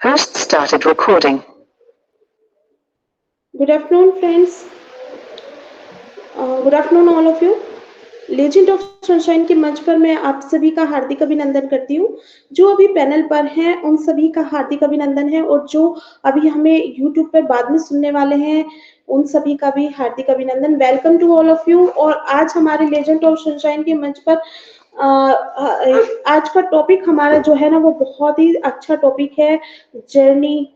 Host started recording. Good afternoon, friends. Good afternoon, all of you. Legend of sunshine के मंच पर मैं आप सभी का हार्दिक अभिनंदन करती हूँ। जो अभी पैनल पर हैं उन सभी का हार्दिक अभिनंदन है, और जो अभी हमें यूट्यूब पर बाद में सुनने वाले हैं उन सभी का भी हार्दिक अभिनंदन। Welcome to all of you. और आज हमारे लेजेंड ऑफ सनशाइन के मंच पर आज का टॉपिक हमारा जो है ना वो बहुत ही अच्छा टॉपिक है, जर्नी।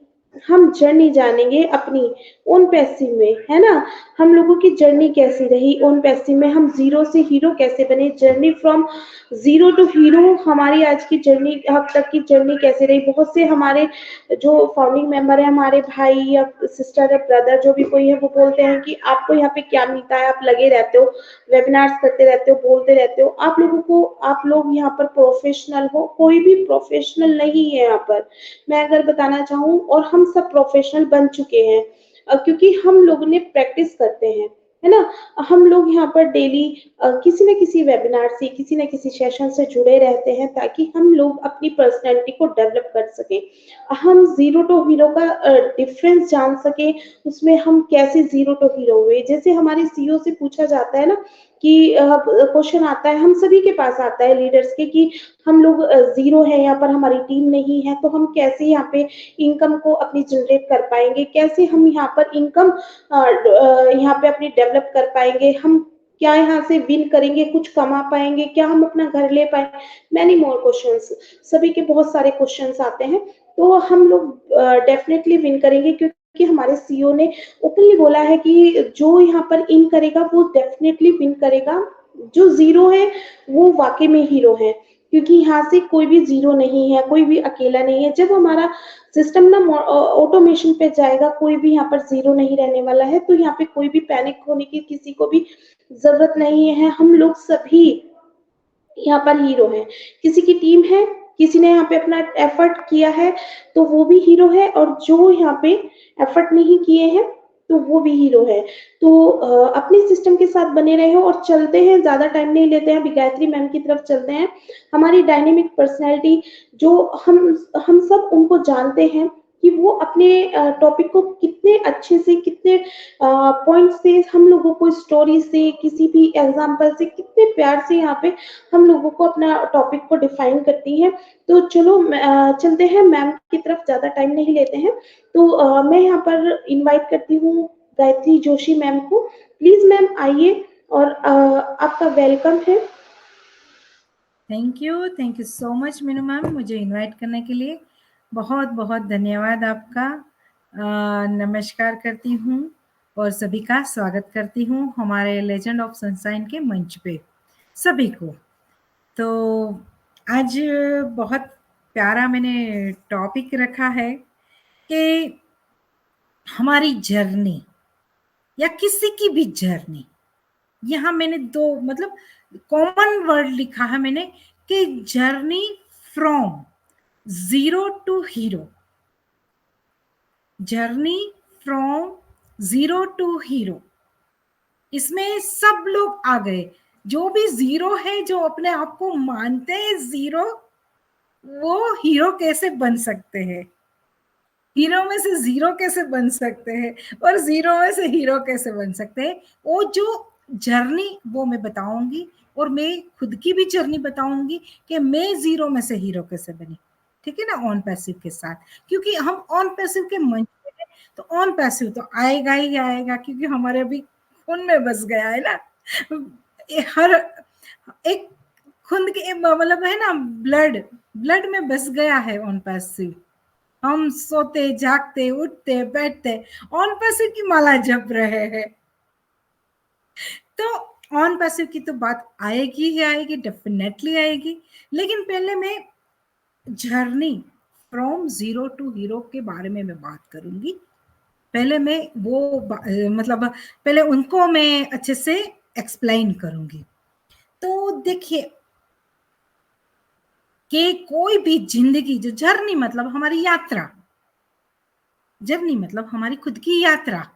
हम जर्नी जानेंगे अपनी ओन पैसिव में, है ना। हम लोगों की जर्नी कैसी रही ओन पैसिव में, हम जीरो से हीरो कैसे बने, journey from zero to hero. हमारी आज की जर्नी, अब तक की जर्नी कैसे रही। बहुत से हमारे जो फाउंडिंग मेंबर है, हमारे भाई या सिस्टर या ब्रदर जो भी कोई है, वो बोलते हैं कि आपको यहाँ पे क्या मिलता है, आप लगे रहते हो, वेबिनार्स करते रहते हो, बोलते रहते हो। आप लोग यहाँ पर प्रोफेशनल हो, कोई भी प्रोफेशनल नहीं है यहाँ पर, मैं अगर बताना चाहूँ। और हम सब प्रोफेशनल बन चुके हैं क्योंकि हम लोगों ने प्रैक्टिस करते हैं, है ना। हम लोग यहाँ पर डेली किसी न किसी वेबिनार से, किसी न किसी सेशन से जुड़े रहते हैं ताकि हम लोग अपनी पर्सनैलिटी को डेवलप कर सकें, हम जीरो टू हीरो का डिफरेंस जान सके, उसमें हम कैसे जीरो टू हीरो हुए। जैसे हमारे सीईओ से पूछा जाता है ना कि क्वेश्चन आता है, हम सभी के पास आता है लीडर्स के, कि हम लोग जीरो है, यहाँ पर हमारी टीम नहीं है, तो हम कैसे यहाँ पे इनकम को अपनी जनरेट कर पाएंगे, कैसे हम यहाँ पर इनकम यहाँ पे अपनी डेवलप कर पाएंगे, हम क्या यहाँ से विन करेंगे, कुछ कमा पाएंगे, क्या हम अपना घर ले पाए। मैनी मोर क्वेश्चंस, सभी के बहुत सारे क्वेश्चंस आते हैं। तो हम लोग डेफिनेटली विन करेंगे, क्योंकि हमारे सीईओ ने ओपनली बोला है कि जो यहाँ पर इन करेगा वो डेफिनेटली विन करेगा, जो जीरो है वो वाकई में हीरो है। क्योंकि यहाँ से कोई भी जीरो नहीं है, कोई भी अकेला नहीं है। जब हमारा सिस्टम ना ऑटोमेशन पे जाएगा, कोई भी यहाँ पर जीरो नहीं रहने वाला है। तो यहाँ पे कोई भी पैनिक होने की किसी को भी जरूरत नहीं है। हम लोग सभी यहाँ पर हीरो हैं। किसी की टीम है, किसी ने यहाँ पे अपना एफर्ट किया है तो वो भी हीरो है, और जो यहाँ पे एफर्ट नहीं किए हैं तो वो भी हीरो है। तो अपने सिस्टम के साथ बने रहे हो और चलते हैं, ज्यादा टाइम नहीं लेते हैं, अभी गायत्री मैम की तरफ चलते हैं। हमारी डायनेमिक पर्सनैलिटी जो हम सब उनको जानते हैं कि वो अपने टॉपिक को कितने अच्छे से, कितने पॉइंट से, हम लोगों को स्टोरी से, किसी भी एग्जाम्पल से कितने प्यार से यहाँ पे हम लोगों को अपना टॉपिक को डिफाइन करती है। तो चलो चलते हैं मैम की तरफ, ज्यादा टाइम नहीं लेते हैं। तो मैं यहाँ पर इनवाइट करती हूँ गायत्री जोशी मैम को। प्लीज मैम आइए, और आपका वेलकम है। Thank you so much Meenu ma'am, मुझे इनवाइट करने के लिए बहुत बहुत धन्यवाद आपका। नमस्कार करती हूँ और सभी का स्वागत करती हूँ हमारे लेजेंड ऑफ सनशाइन के मंच पे सभी को। तो आज बहुत प्यारा मैंने टॉपिक रखा है कि हमारी जर्नी या किसी की भी जर्नी। यहाँ मैंने दो मतलब कॉमन वर्ड लिखा है मैंने कि journey from zero to hero, journey from zero to hero. इसमें सब लोग आ गए, जो भी जीरो है, जो अपने आप को मानते हैं जीरो, वो हीरो कैसे बन सकते हैं, हीरो में से जीरो कैसे बन सकते हैं, और जीरो में से हीरो कैसे बन सकते हैं। वो जो जर्नी वो मैं बताऊंगी, और मैं खुद की भी जर्नी बताऊंगी कि मैं जीरो में से हीरो कैसे बनी। ठीक है ना, ऑन पैसिव के साथ, क्योंकि हम ऑन पैसिव के मंच पे हैं, तो ऑन पैसिव तो आएगा ही आएगा, क्योंकि हमारे अभी खून में बस गया है ना। हर एक खून के मतलब है ना, ब्लड ब्लड में बस गया है ऑन पैसिव। हम सोते जागते उठते बैठते ऑन पैसिव की माला जप रहे हैं। तो ऑन पैसिव की तो बात आएगी ही आएगी, डेफिनेटली आएगी। लेकिन पहले मैं journey from zero to hero के बारे में मैं बात करूंगी। पहले मैं वो मतलब पहले उनको मैं अच्छे से एक्सप्लेन करूंगी। तो देखिए कि कोई भी जिंदगी, जो जर्नी मतलब हमारी यात्रा, जर्नी मतलब हमारी खुद की यात्रा,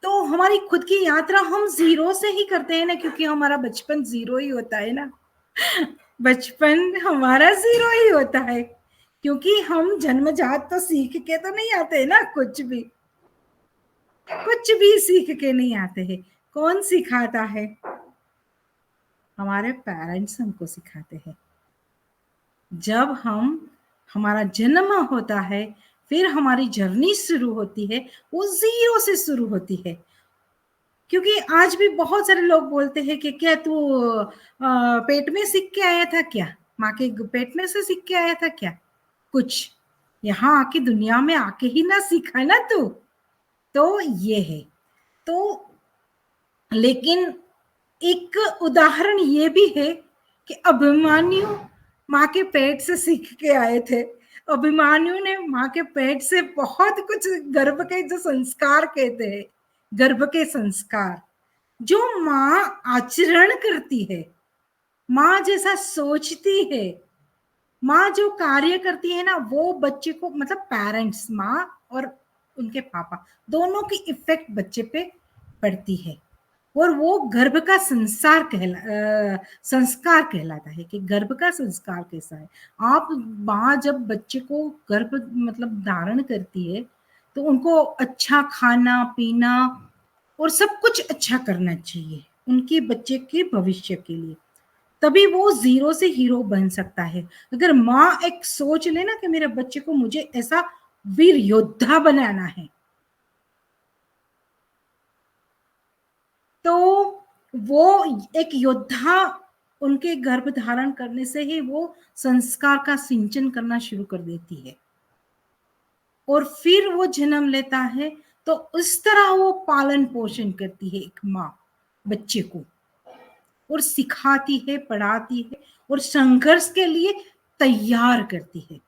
तो हमारी खुद की यात्रा हम जीरो से ही करते हैं ना, क्योंकि हमारा बचपन जीरो ही होता है ना। बचपन हमारा जीरो ही होता है, क्योंकि हम जन्मजात तो सीख के तो नहीं आते ना, कुछ भी सीख के नहीं आते हैं। कौन सिखाता है? हमारे पेरेंट्स हमको सिखाते हैं। जब हमारा जन्म होता है, फिर हमारी जर्नी शुरू होती है, वो जीरो से शुरू होती है। क्योंकि आज भी बहुत सारे लोग बोलते हैं कि क्या तू पेट में सीख के आया था क्या, माँ के पेट में से सीख के आया था क्या? कुछ यहाँ आके दुनिया में आके ही ना सीखा ना तू। तो ये है। तो लेकिन एक उदाहरण ये भी है कि अभिमन्यु माँ के पेट से सीख के आए थे। अभिमन्यु ने माँ के पेट से बहुत कुछ, गर्भ के जो संस्कार कहते हैं, गर्भ के संस्कार जो माँ आचरण करती है, माँ जैसा सोचती है, माँ जो कार्य करती है ना, वो बच्चे को, मतलब पेरेंट्स, माँ और उनके पापा दोनों की इफेक्ट बच्चे पे पड़ती है। और वो गर्भ का संस्कार कहलाता है कि गर्भ का संस्कार कैसा है। आप माँ जब बच्चे को गर्भ मतलब धारण करती है, तो उनको अच्छा खाना पीना और सब कुछ अच्छा करना चाहिए उनके बच्चे के भविष्य के लिए, तभी वो जीरो से हीरो बन सकता है। अगर माँ एक सोच ले ना कि मेरे बच्चे को मुझे ऐसा वीर योद्धा बनाना है, तो वो एक योद्धा उनके गर्भ धारण करने से ही वो संस्कार का सिंचन करना शुरू कर देती है। और फिर वो जन्म लेता है, तो उस तरह वो पालन पोषण करती है एक माँ बच्चे को, और सिखाती है, पढ़ाती है, और संघर्ष के लिए तैयार करती है।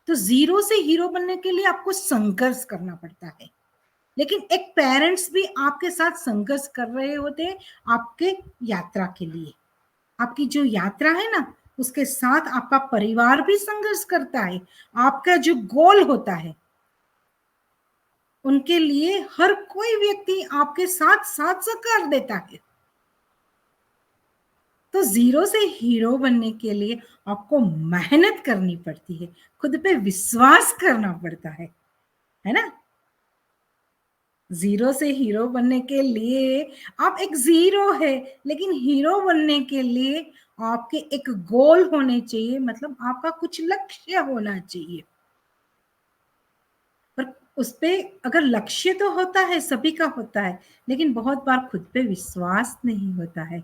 तो जीरो से हीरो बनने के लिए आपको संघर्ष करना पड़ता है। लेकिन एक पेरेंट्स भी आपके साथ संघर्ष कर रहे होते हैं आपके यात्रा के लिए। आपकी जो यात्रा है ना, उसके साथ आपका परिवार भी संघर्ष करता है। आपका जो गोल होता है, उनके लिए हर कोई व्यक्ति आपके साथ साथ साकार देता है। तो जीरो से हीरो बनने के लिए आपको मेहनत करनी पड़ती है, खुद पे विश्वास करना पड़ता है ना। जीरो से हीरो बनने के लिए आप एक जीरो है, लेकिन हीरो बनने के लिए आपके एक गोल होने चाहिए, मतलब आपका कुछ लक्ष्य होना चाहिए। पर उस पे अगर लक्ष्य तो होता है, सभी का होता है, लेकिन बहुत बार खुद पे विश्वास नहीं होता है।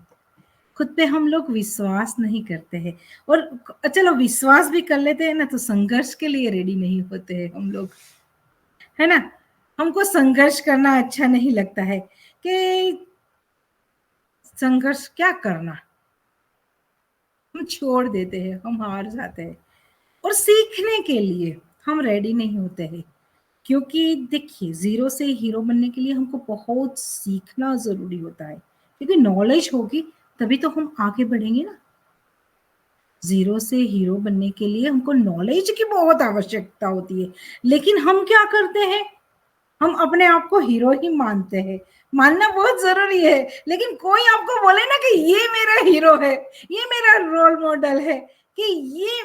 खुद पे हम लोग विश्वास नहीं करते हैं, और चलो विश्वास भी कर लेते हैं ना, तो संघर्ष के लिए रेडी नहीं होते हैं हम लोग, है ना। हमको संघर्ष करना अच्छा नहीं लगता है कि संघर्ष क्या करना, हम छोड़ देते हैं, हम हार जाते हैं। और सीखने के लिए हम रेडी नहीं होते हैं, क्योंकि देखिए जीरो से हीरो बनने के लिए हमको बहुत सीखना जरूरी होता है, क्योंकि नॉलेज होगी तभी तो हम आगे बढ़ेंगे ना। जीरो से हीरो बनने के लिए हमको नॉलेज की बहुत आवश्यकता होती है, लेकिन हम क्या करते हैं, हम अपने आप को हीरो ही मानते हैं। मानना बहुत जरूरी है, लेकिन कोई आपको बोले ना कि ये मेरा हीरो है, ये मेरा रोल मॉडल है, कि ये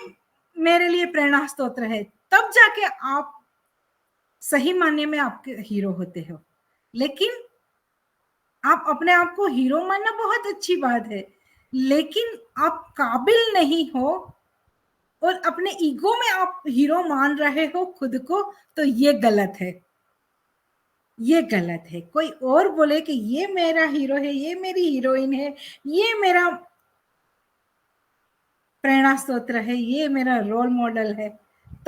मेरे लिए प्रेरणा स्रोत है, तब जाके आप सही मायने में आपके हीरो होते हो। लेकिन आप अपने आप को हीरो मानना बहुत अच्छी बात है, लेकिन आप काबिल नहीं हो और अपने ईगो में आप हीरो मान रहे हो खुद को, तो ये गलत है। ये गलत है। कोई और बोले कि ये मेरा हीरो है, ये मेरी हीरोइन है, ये मेरा प्रेरणा स्रोत है, ये मेरा रोल मॉडल है,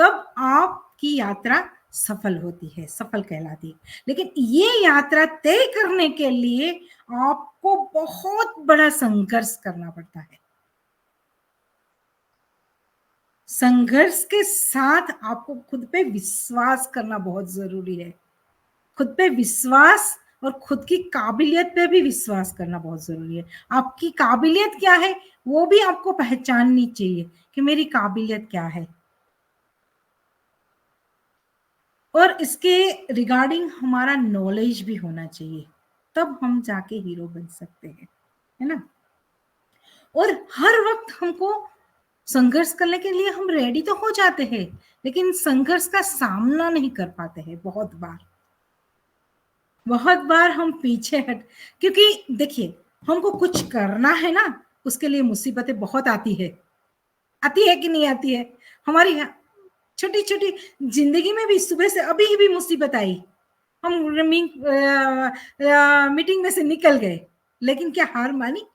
तब आपकी यात्रा सफल होती है, सफल कहलाती है। लेकिन ये यात्रा तय करने के लिए आपको बहुत बड़ा संघर्ष करना पड़ता है। संघर्ष के साथ आपको खुद पे विश्वास करना बहुत जरूरी है। खुद पे विश्वास और खुद की काबिलियत पे भी विश्वास करना बहुत जरूरी है। आपकी काबिलियत क्या है, वो भी आपको पहचाननी चाहिए कि मेरी काबिलियत क्या है, और इसके रिगार्डिंग हमारा नॉलेज भी होना चाहिए, तब हम जाके हीरो बन सकते हैं, है ना। और हर वक्त हमको संघर्ष करने के लिए हम रेडी तो हो जाते हैं, लेकिन संघर्ष का सामना नहीं कर पाते हैं। बहुत बार हम पीछे हट, क्योंकि देखिए हमको कुछ करना है ना, उसके लिए मुसीबतें बहुत आती है कि नहीं आती है? हमारी छोटी छोटी जिंदगी में भी सुबह से अभी भी मुसीबत आई, हम मीटिंग में से निकल गए, लेकिन क्या हार मानी?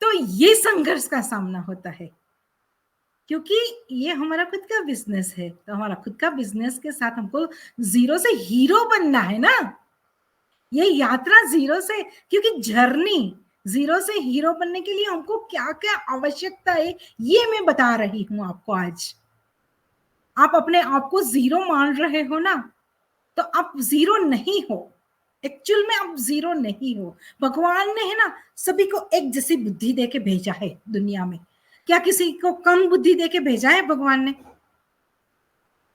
तो ये संघर्ष का सामना होता है, क्योंकि ये हमारा खुद का बिजनेस है। तो हमारा खुद का बिजनेस के साथ हमको जीरो से हीरो बनना है ना। ये यात्रा जीरो से, क्योंकि जर्नी जीरो से हीरो बनने के लिए हमको क्या क्या आवश्यकता है ये मैं बता रही हूं आपको आज। आप अपने आप को जीरो मान रहे हो ना, तो आप जीरो नहीं हो। एक्चुअल में आप जीरो नहीं हो। भगवान ने है ना सभी को एक जैसी बुद्धि देके भेजा है दुनिया में। क्या किसी को कम बुद्धि देके भेजा है भगवान ने?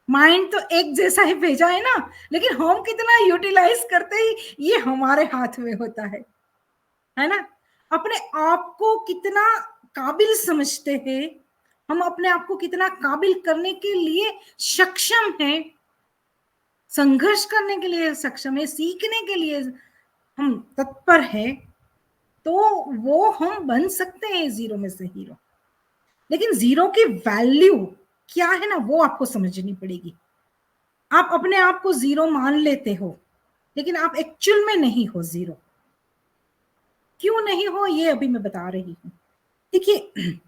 माइंड तो एक जैसा ही भेजा है ना, लेकिन हम कितना यूटिलाइज करते ही ये हमारे हाथ में होता है ना। अपने आप को कितना काबिल समझते हैं, हम अपने आप को कितना काबिल करने के लिए सक्षम है, संघर्ष करने के लिए सक्षम है, सीखने के लिए हम तत्पर है, तो वो हम बन सकते हैं जीरो में से हीरो। लेकिन जीरो की वैल्यू क्या है ना, वो आपको समझनी पड़ेगी। आप अपने आप को जीरो मान लेते हो, लेकिन आप एक्चुअल में नहीं हो जीरो। क्यों नहीं हो ये अभी मैं बता रही हूं। देखिए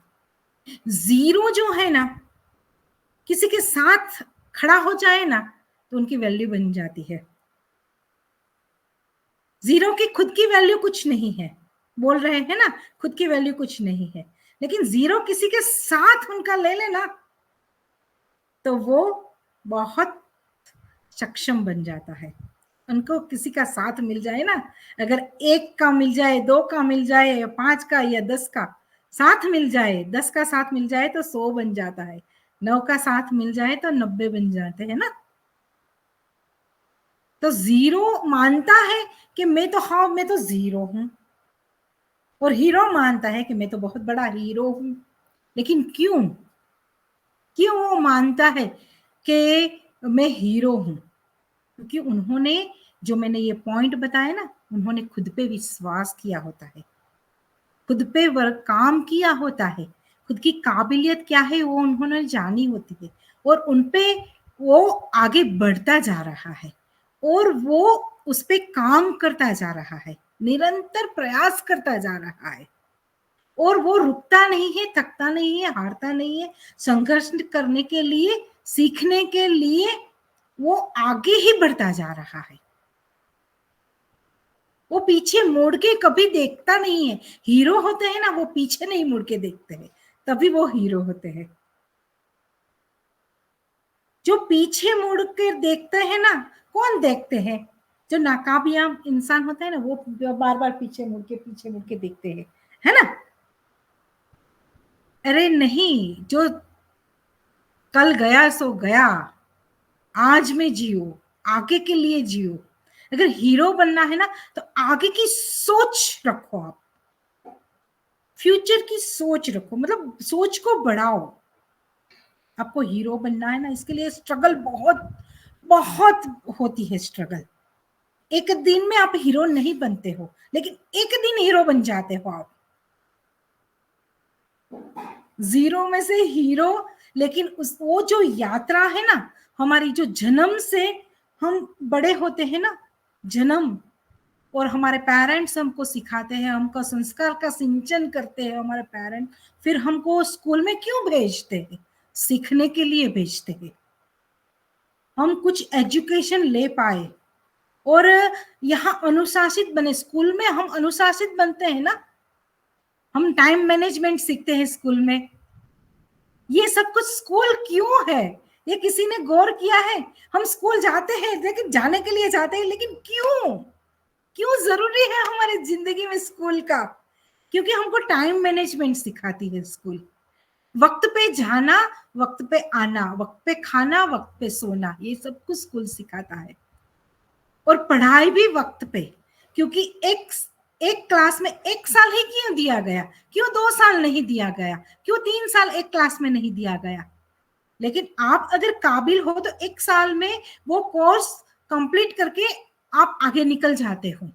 जीरो जो है ना, किसी के साथ खड़ा हो जाए ना तो उनकी वैल्यू बन जाती है। जीरो की खुद की वैल्यू कुछ नहीं है, बोल रहे हैं ना, खुद की वैल्यू कुछ नहीं है, लेकिन जीरो किसी के साथ उनका ले लेना तो वो बहुत सक्षम बन जाता है। उनको किसी का साथ मिल जाए ना, अगर एक का मिल जाए, दो का मिल जाए, 5 का या 10 का साथ मिल जाए, 10 का साथ मिल जाए तो 100 बन जाता है, 9 का साथ मिल जाए तो 90 बन जाते हैं ना। तो जीरो मानता है कि मैं तो जीरो हूं, और हीरो मानता है कि मैं तो बहुत बड़ा हीरो हूं। लेकिन क्यों क्यों वो मानता है कि मैं हीरो हूं? क्योंकि उन्होंने, जो मैंने ये पॉइंट बताया ना, उन्होंने खुद पे विश्वास किया होता है, खुद पे वर्क काम किया होता है, खुद की काबिलियत क्या है वो उन्होंने जानी होती है, और उनपे वो आगे बढ़ता जा रहा है, और वो उस पे काम करता जा रहा है, निरंतर प्रयास करता जा रहा है, और वो रुकता नहीं है, थकता नहीं है, हारता नहीं है। संघर्ष करने के लिए, सीखने के लिए वो आगे ही बढ़ता जा रहा है। वो पीछे मुड़ के कभी देखता नहीं है। हीरो होते हैं ना, वो पीछे नहीं मुड़ के देखते हैं, तभी वो हीरो होते हैं। जो पीछे मुड़ के देखते हैं ना, कौन देखते हैं? जो नाकामयाब इंसान होता है ना, वो बार बार पीछे मुड़ के देखते हैं, है ना। अरे नहीं, जो कल गया सो गया, आज में जियो, आगे के लिए जियो। अगर हीरो बनना है ना तो आगे की सोच रखो, आप फ्यूचर की सोच रखो, मतलब सोच को बढ़ाओ। आपको हीरो बनना है ना, इसके लिए स्ट्रगल बहुत बहुत होती है। स्ट्रगल, एक दिन में आप हीरो नहीं बनते हो, लेकिन एक दिन हीरो बन जाते हो आप, जीरो में से हीरो। लेकिन उस वो जो यात्रा है ना, हमारी जो जन्म से हम बड़े होते हैं ना, जन्म, और हमारे पेरेंट्स हमको सिखाते हैं, हमको संस्कार का सिंचन करते हैं हमारे पेरेंट, फिर हमको स्कूल में क्यों भेजते हैं? सीखने के लिए भेजते हैं, हम कुछ एजुकेशन ले पाए, और यहाँ अनुशासित बने। स्कूल में हम अनुशासित बनते हैं ना, हम टाइम मैनेजमेंट सीखते हैं स्कूल में। ये सब कुछ स्कूल क्यों है, ये किसी ने गौर किया है? हम स्कूल जाते हैं, लेकिन जाने के लिए जाते हैं, लेकिन क्यों क्यों जरूरी है हमारी जिंदगी में स्कूल का? क्योंकि हमको टाइम मैनेजमेंट सिखाती है स्कूल। वक्त पे जाना, वक्त पे आना, वक्त पे खाना, वक्त पे सोना, ये सब कुछ स्कूल सिखाता है। और पढ़ाई भी वक्त पे, क्योंकि एक एक क्लास में 1 साल ही क्यों दिया गया, क्यों 2 साल नहीं दिया गया, क्यों 3 साल एक क्लास में नहीं दिया गया? लेकिन आप अगर काबिल हो तो 1 साल में वो कोर्स कंप्लीट करके आप आगे निकल जाते हो।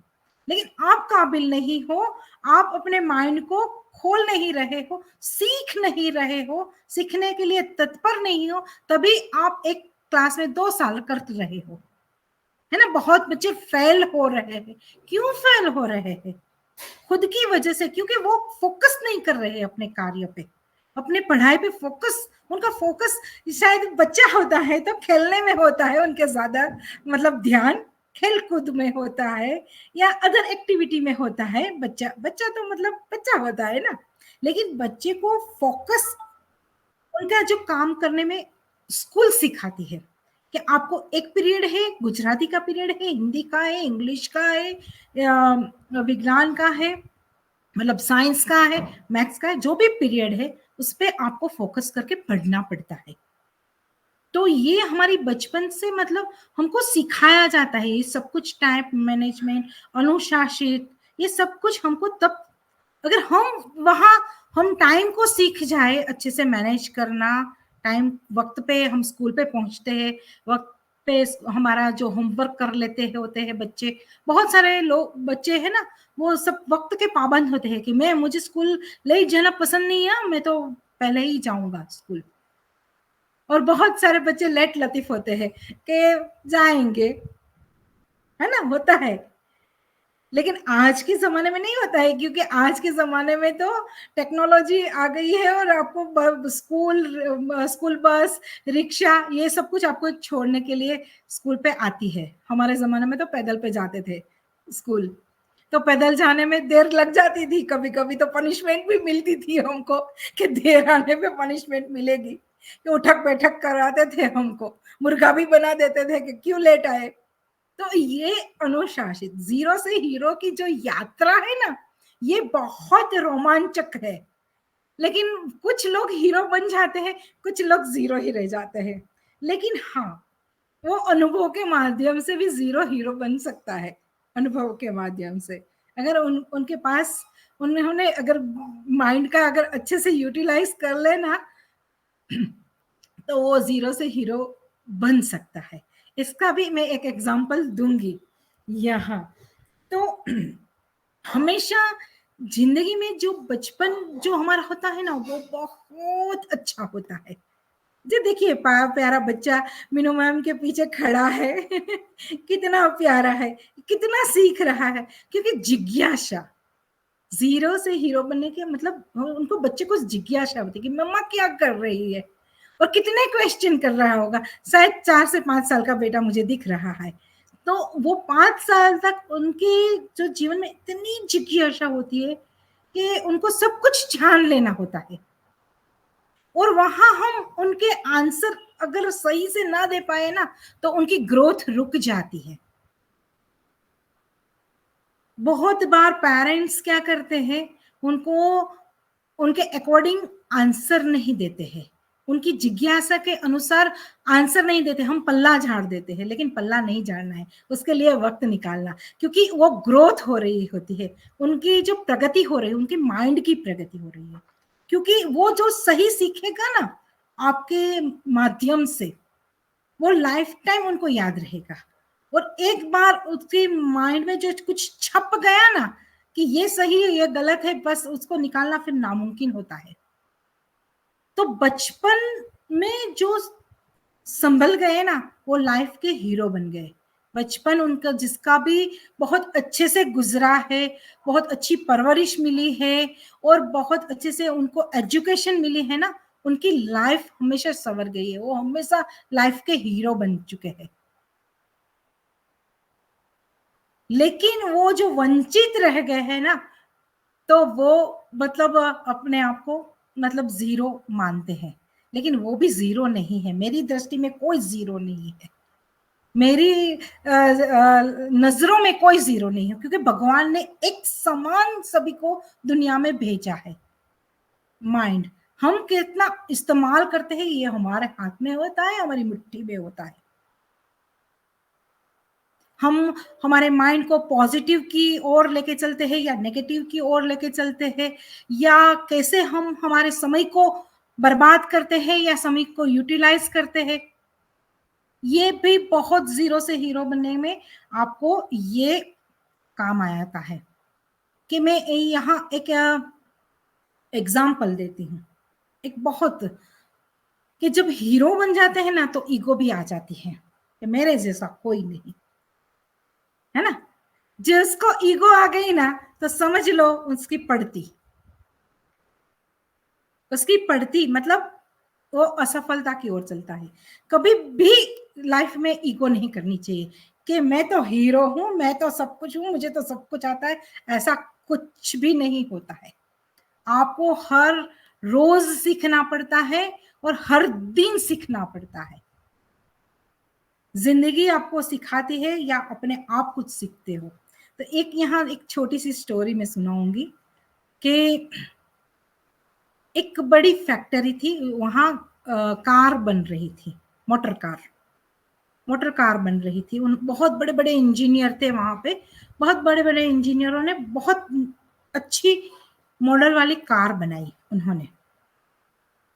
लेकिन आप काबिल नहीं हो, आप अपने माइंड को खोल नहीं रहे हो, सीख नहीं रहे हो, सीखने के लिए तत्पर नहीं हो, तभी आप एक क्लास में 2 साल कर रहे हो, है ना? बहुत बच्चे फेल हो रहे हैं। क्यों फेल हो रहे हैं? खुद की वजह से, क्योंकि वो फोकस नहीं कर रहे हैं अपने कार्य पे, अपने पढ़ाई पे फोकस, उनका फोकस शायद बच्चा होता है तो खेलने में होता है, उनके ज्यादा मतलब ध्यान खेल कूद में होता है या अदर एक्टिविटी में होता है। बच्चा बच्चा तो मतलब बच्चा होता है ना, लेकिन बच्चे को फोकस उनका जो काम करने में स्कूल सिखाती है कि आपको एक पीरियड है, गुजराती का पीरियड है, हिंदी का है, इंग्लिश का है, विज्ञान का है, मतलब साइंस का है, मैथ्स का है, जो भी पीरियड है उस पे आपको फोकस करके पढ़ना पड़ता है। तो ये हमारी बचपन से मतलब हमको सिखाया जाता है ये सब कुछ, टाइम मैनेजमेंट, अनुशासित, ये सब कुछ हमको तब, अगर हम वहाँ हम टाइम को सीख जाए अच्छे से मैनेज करना, टाइम वक्त पे हम स्कूल पे पहुंचते हैं, वक्त पे हमारा जो होमवर्क कर लेते हैं होते हैं बच्चे, बहुत सारे लोग बच्चे हैं ना, वो सब वक्त के पाबंद होते हैं कि मैं, मुझे स्कूल ले जाना पसंद नहीं है, मैं तो पहले ही जाऊंगा स्कूल। और बहुत सारे बच्चे लेट लतीफ होते हैं कि जाएंगे, है ना, होता है। लेकिन आज के ज़माने में नहीं होता है, क्योंकि आज के ज़माने में तो टेक्नोलॉजी आ गई है और आपको स्कूल बस, रिक्शा, ये सब कुछ आपको छोड़ने के लिए स्कूल पे आती है। हमारे ज़माने में तो पैदल पे जाते थे स्कूल, तो पैदल जाने में देर लग जाती थी, कभी-कभी तो पनिशमेंट भी मिलती थी हमको कि देर आने पे पनिशमेंट मिलेगी, कि उठक-बैठक कराते थे हमको, मुर्गा भी बना देते थे कि क्यों लेट आए। तो ये अनुशासित जीरो से हीरो की जो यात्रा है ना, ये बहुत रोमांचक है। लेकिन कुछ लोग हीरो बन जाते हैं, कुछ लोग जीरो ही रह जाते हैं। लेकिन हाँ, वो अनुभव के माध्यम से भी जीरो हीरो बन सकता है, अनुभव के माध्यम से। अगर उनके पास, उन्होंने अगर माइंड का अगर अच्छे से यूटिलाइज कर लेना, तो वो जीरो से हीरो बन सकता है। इसका भी मैं एक एग्जांपल दूंगी यहाँ। तो हमेशा जिंदगी में जो बचपन जो हमारा होता है ना, वो बहुत अच्छा होता है। जो देखिए प्यारा बच्चा मीनू मैम के पीछे खड़ा है कितना प्यारा है, कितना सीख रहा है, क्योंकि जिज्ञासा, जीरो से हीरो बनने के मतलब उनको, बच्चे को जिज्ञासा होती है कि मम्मा क्या कर रही है, और कितने क्वेश्चन कर रहा होगा। शायद 4 से 5 साल का बेटा मुझे दिख रहा है, तो वो 5 साल तक उनके जो जीवन में इतनी जिज्ञासा होती है कि उनको सब कुछ जान लेना होता है, और वहां हम उनके आंसर अगर सही से ना दे पाए ना, तो उनकी ग्रोथ रुक जाती है। बहुत बार पेरेंट्स क्या करते हैं, उनको उनके अकॉर्डिंग आंसर नहीं देते हैं, उनकी जिज्ञासा के अनुसार आंसर नहीं देते, हम पल्ला झाड़ देते हैं। लेकिन पल्ला नहीं झाड़ना है, उसके लिए वक्त निकालना, क्योंकि वो ग्रोथ हो रही होती है, उनकी जो प्रगति हो रही है, उनके माइंड की प्रगति हो रही है। क्योंकि वो जो सही सीखेगा ना आपके माध्यम से, वो लाइफ टाइम उनको याद रहेगा। और एक बार उसके माइंड में जो कुछ छप गया ना कि ये सही है ये गलत है, बस उसको निकालना फिर नामुमकिन होता है। तो बचपन में जो संभल गए ना, वो लाइफ के हीरो बन गए। बचपन उनका जिसका भी बहुत अच्छे से गुजरा है, बहुत अच्छी परवरिश मिली है, और बहुत अच्छे से उनको एजुकेशन मिली है ना, उनकी लाइफ हमेशा संवर गई है, वो हमेशा लाइफ के हीरो बन चुके हैं। लेकिन वो जो वंचित रह गए हैं ना, तो वो मतलब अपने आप को मतलब जीरो मानते हैं। लेकिन वो भी जीरो नहीं है, मेरी दृष्टि में कोई जीरो नहीं है, मेरी नजरों में कोई जीरो नहीं है, क्योंकि भगवान ने एक समान सभी को दुनिया में भेजा है। माइंड हम कितना इस्तेमाल करते हैं ये हमारे हाथ में होता है, हमारी मुट्ठी में होता है। हम हमारे माइंड को पॉजिटिव की ओर लेके चलते हैं या नेगेटिव की ओर लेके चलते हैं, या कैसे हम हमारे समय को बर्बाद करते हैं या समय को यूटिलाइज करते हैं। ये भी बहुत जीरो से हीरो बनने में आपको ये काम आता है। कि मैं यहाँ एक एग्जाम्पल देती हूँ, एक बहुत, कि जब हीरो बन जाते हैं ना तो ईगो भी आ जाती है कि मेरे जैसा कोई नहीं, है ना। जिसको ईगो आ गई ना तो समझ लो उसकी पढ़ती मतलब वो असफलता की ओर चलता है। कभी भी लाइफ में ईगो नहीं करनी चाहिए कि मैं तो हीरो हूं, मैं तो सब कुछ हूं, मुझे तो सब कुछ आता है। ऐसा कुछ भी नहीं होता है। आपको हर रोज सीखना पड़ता है और हर दिन सीखना पड़ता है। जिंदगी आपको सिखाती है या अपने आप कुछ सीखते हो। तो यहाँ एक छोटी सी स्टोरी मैं सुनाऊंगी कि एक बड़ी फैक्ट्री थी, वहां कार बन रही थी, मोटर कार बन रही थी। उन बहुत बड़े बड़े इंजीनियर थे वहां पे। बहुत बड़े बड़े इंजीनियरों ने बहुत अच्छी मॉडल वाली कार बनाई उन्होंने,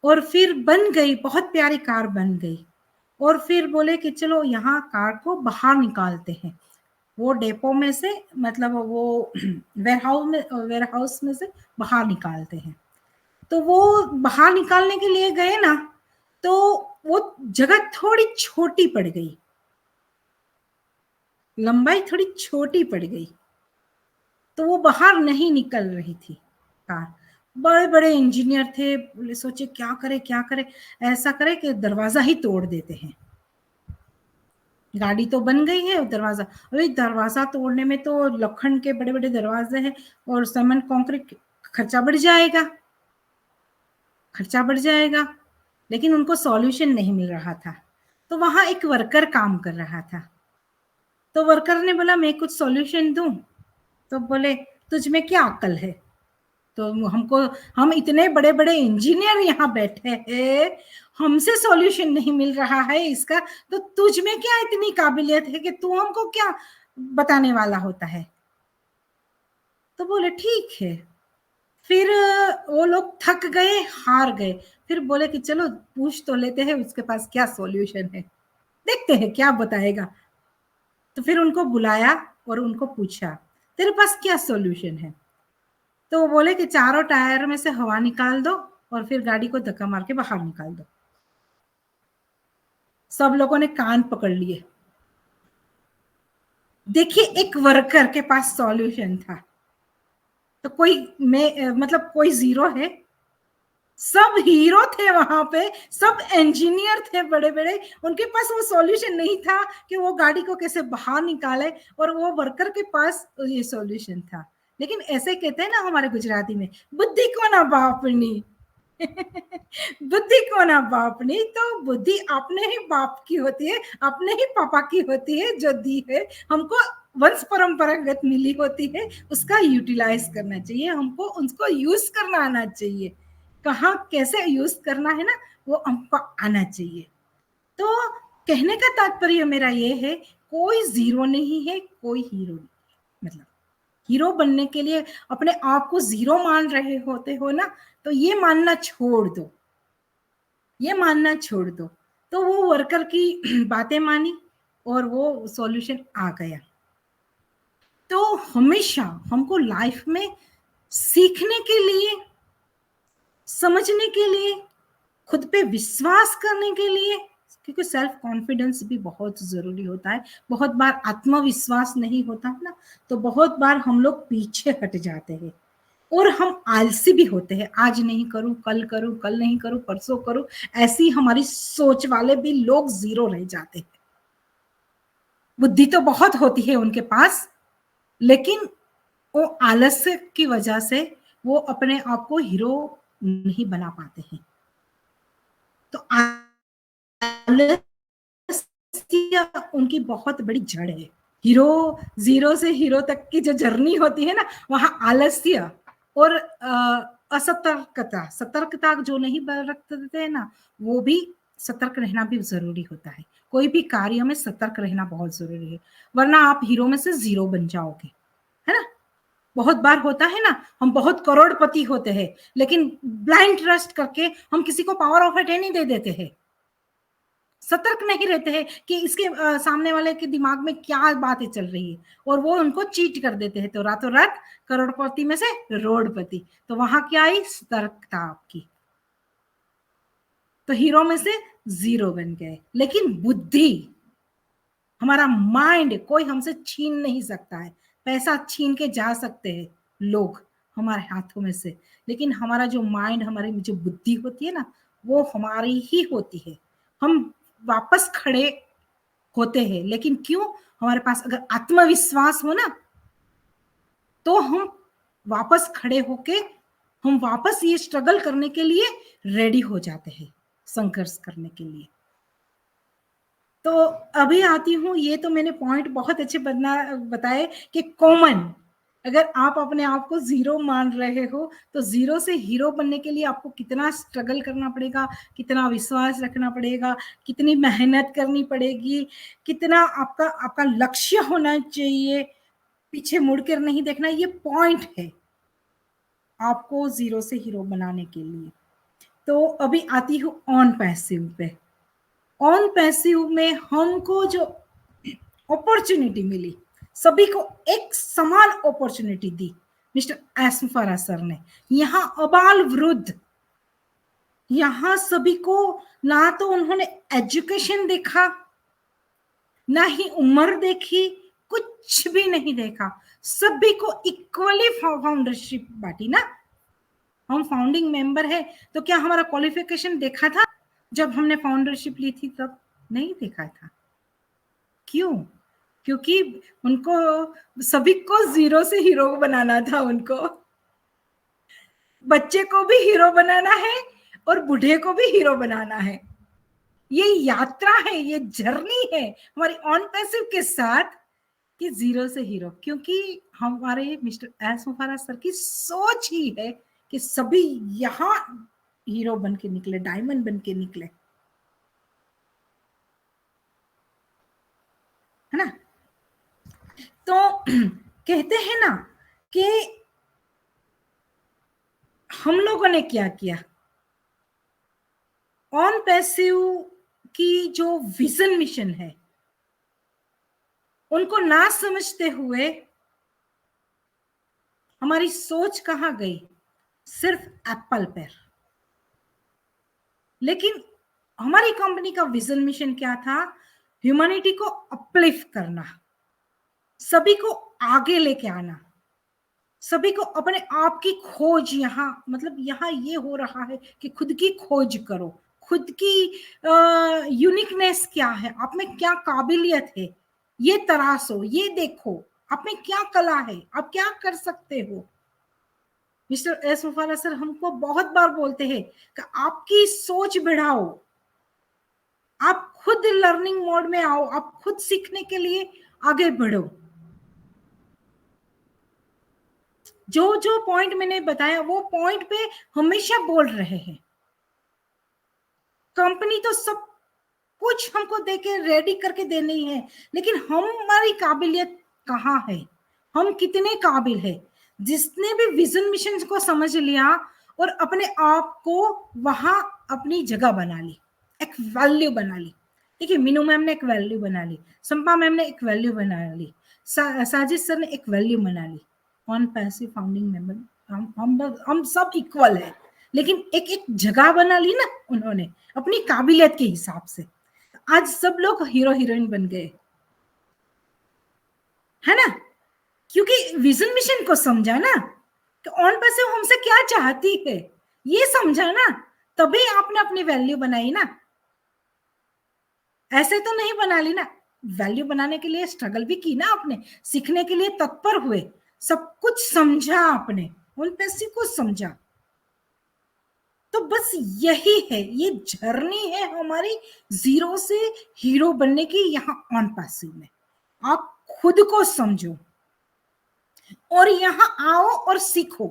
और फिर बन गई, बहुत प्यारी कार बन गई। और फिर बोले कि चलो यहाँ कार को बाहर निकालते हैं। वो डेपो में से, मतलब वो वेयरहाउस में से बाहर निकालते हैं। तो वो बाहर निकालने के लिए गए ना, तो वो जगह थोड़ी छोटी पड़ गई, लंबाई थोड़ी छोटी पड़ गई, तो वो बाहर नहीं निकल रही थी कार। बड़े बड़े इंजीनियर थे, बोले सोचे क्या करे, ऐसा करे कि दरवाजा ही तोड़ देते हैं। गाड़ी तो बन गई है, दरवाजा, अरे दरवाजा तोड़ने में तो लोखंड के बड़े बड़े दरवाजे हैं और सीमेंट कंक्रीट, खर्चा बढ़ जाएगा। लेकिन उनको सॉल्यूशन नहीं मिल रहा था। तो वहां एक वर्कर काम कर रहा था। तो वर्कर ने बोला मैं कुछ सॉल्यूशन दूं। तो बोले तुझ में क्या अक्ल है, तो हम इतने बड़े बड़े इंजीनियर यहाँ बैठे हैं, हमसे सॉल्यूशन नहीं मिल रहा है इसका, तो तुझ में क्या इतनी काबिलियत है कि तू हमको क्या बताने वाला होता है। तो बोले ठीक है। फिर वो लोग थक गए, हार गए। फिर बोले कि चलो पूछ तो लेते हैं उसके पास क्या सॉल्यूशन है, देखते हैं क्या बताएगा। तो फिर उनको बुलाया और उनको पूछा तेरे पास क्या सॉल्यूशन है। तो वो बोले कि चारों टायर में से हवा निकाल दो और फिर गाड़ी को धक्का मार के बाहर निकाल दो। सब लोगों ने कान पकड़ लिए। देखिए एक वर्कर के पास सॉल्यूशन था, तो कोई जीरो है। सब हीरो थे वहां पे, सब इंजीनियर थे बड़े बड़े, उनके पास वो सॉल्यूशन नहीं था कि वो गाड़ी को कैसे बाहर निकाले, और वो वर्कर के पास ये सॉल्यूशन था। लेकिन ऐसे कहते हैं ना हमारे गुजराती में, बुद्धि को ना बापनी। बुद्धि को ना बापनी, तो बुद्धि अपने ही बाप की होती है, अपने ही पापा की होती है, जो दी है हमको वंश परंपरागत मिली होती है। उसका यूटिलाइज करना चाहिए, हमको उसको यूज करना आना चाहिए। कहाँ कैसे यूज करना है ना, वो हमको आना चाहिए। तो कहने का तात्पर्य मेरा ये है, कोई जीरो नहीं है, कोई हीरो नहीं। मतलब हीरो बनने के लिए अपने आप को जीरो मान रहे होते हो ना, तो ये मानना छोड़ दो, ये मानना छोड़ दो। तो वो वर्कर की बातें मानी और वो सॉल्यूशन आ गया। तो हमेशा हमको लाइफ में सीखने के लिए, समझने के लिए, खुद पे विश्वास करने के लिए, क्योंकि सेल्फ कॉन्फिडेंस भी बहुत जरूरी होता है। बहुत बार आत्मविश्वास नहीं होता है ना, तो बहुत बार हम लोग पीछे हट जाते हैं और हम आलसी भी होते हैं। आज नहीं करूं, कल नहीं करूं, परसों करूं, ऐसी हमारी सोच वाले भी लोग जीरो रह जाते हैं। बुद्धि तो बहुत होती है उनके पास, लेकिन वो आलस्य की वजह से वो अपने आप को हीरो नहीं बना पाते हैं। तो आलस्य उनकी बहुत बड़ी जड़ है। हीरो, जीरो से हीरो तक की जो जर्नी होती है ना, वहां आलस्य और असतर्कता, सतर्कता जो नहीं बरतते हैं ना, वो भी सतर्क रहना भी जरूरी होता है, कोई भी कार्य में सतर्क रहना बहुत जरूरी है, वरना आप हीरो में से जीरो बन जाओगे, है ना। बहुत बार होता है ना, हम बहुत करोड़पति होते हैं लेकिन ब्लाइंड ट्रस्ट करके हम किसी को पावर ऑफ अटर्नी दे देते हैं, सतर्क नहीं रहते हैं कि इसके सामने वाले के दिमाग में क्या बातें चल रही है, और वो उनको चीट कर देते हैं, तो रातों रात करोड़पति में से रोडपति। तो वहां क्या आई, सतर्कता आपकी, तो हीरो में से जीरो बन गए। लेकिन बुद्धि, हमारा माइंड कोई हमसे छीन नहीं सकता है, पैसा छीन के जा सकते हैं लोग हमारे हाथों में से, लेकिन हमारा जो माइंड, हमारी जो बुद्धि होती है ना, वो हमारी ही होती है। हम वापस खड़े होते हैं, लेकिन क्यों, हमारे पास अगर आत्मविश्वास हो ना, तो हम वापस खड़े होके हम वापस ये स्ट्रगल करने के लिए रेडी हो जाते हैं, संघर्ष करने के लिए। तो अभी आती हूँ, ये तो मैंने पॉइंट बहुत अच्छे बताए कि कॉमन, अगर आप अपने आप को जीरो मान रहे हो तो जीरो से हीरो बनने के लिए आपको कितना स्ट्रगल करना पड़ेगा, कितना विश्वास रखना पड़ेगा, कितनी मेहनत करनी पड़ेगी, कितना आपका आपका लक्ष्य होना चाहिए, पीछे मुड़कर नहीं देखना, ये पॉइंट है आपको जीरो से हीरो बनाने के लिए। तो अभी आती हूँ ऑन पैसिव पे। ऑन पैसिव में हमको जो अपॉर्चुनिटी मिली, सभी को एक समान अपॉर्चुनिटी दी मिस्टर एस्मफारा सर ने। यहाँ अबाल वृद्ध, यहाँ सभी को, ना तो उन्होंने एजुकेशन देखा, ना ही उम्र देखी, कुछ भी नहीं देखा, सभी को इक्वली फाउंडरशिप बांटी ना। हम फाउंडिंग मेंबर है तो क्या हमारा क्वालिफिकेशन देखा था जब हमने फाउंडरशिप ली थी? तब नहीं देखा था। क्यों? क्योंकि उनको सभी को जीरो से हीरो बनाना था, उनको बच्चे को भी हीरो बनाना है और बूढ़े को भी हीरो बनाना है। ये यात्रा है, ये जर्नी है हमारी ऑन पैसिव के साथ कि जीरो से हीरो, क्योंकि हमारे मिस्टर एस्मफारा सर की सोच ही है कि सभी यहाँ हीरो बन के निकले, डायमंड बन के निकले, है ना। तो कहते हैं ना कि हम लोगों ने क्या किया, ऑन पैसिव की जो विजन मिशन है उनको ना समझते हुए हमारी सोच कहाँ गई, सिर्फ एप्पल पर। लेकिन हमारी कंपनी का विजन मिशन क्या था, ह्यूमैनिटी को अपलिफ्ट करना, सभी को आगे लेके आना, सभी को अपने आप की खोज, यहाँ मतलब यहाँ ये हो रहा है कि खुद की खोज करो, खुद की यूनिकनेस क्या है, आप में क्या काबिलियत है, ये तराशो, ये देखो आप में क्या कला है, आप क्या कर सकते हो। मिस्टर एस्मफारा सर हमको बहुत बार बोलते हैं कि आपकी सोच बढ़ाओ, आप खुद लर्निंग मोड में आओ, आप खुद सीखने के लिए आगे बढ़ो। जो जो पॉइंट मैंने बताया वो पॉइंट पे हमेशा बोल रहे हैं। कंपनी तो सब कुछ हमको देके रेडी करके देनी है, लेकिन हमारी काबिलियत कहाँ है, हम कितने काबिल है। जिसने भी विजन मिशन को समझ लिया और अपने आप को वहां अपनी जगह बना ली, एक वैल्यू बना ली। देखिए मीनू मैम ने एक वैल्यू बना ली, संपा मैम ने एक वैल्यू बना ली, साजिद सर ने एक वैल्यू बना ली। ऑन पैसिव फाउंडिंग मेंबर हम सब इक्वल है, लेकिन एक एक जगह बना ली ना उन्होंने अपनी काबिलियत के हिसाब से। आज सब लोग हीरो हीरोइन बन गए, है ना, क्योंकि विजन मिशन को समझा ना कि ऑन पैसिव हमसे क्या चाहती है, ये समझा ना, तभी आपने अपनी वैल्यू बनाई ना। ऐसे तो नहीं बना ली ना, वैल्यू बनाने के लिए स्ट्रगल भी की ना आपने, सीखने के लिए तत्पर हुए, सब कुछ समझा आपने, ऑन पैसिव को समझा। तो बस यही है, ये जर्नी है हमारी जीरो से हीरो बनने की यहाँ ऑन पैसिव में। आप खुद को समझो और यहाँ आओ और सीखो।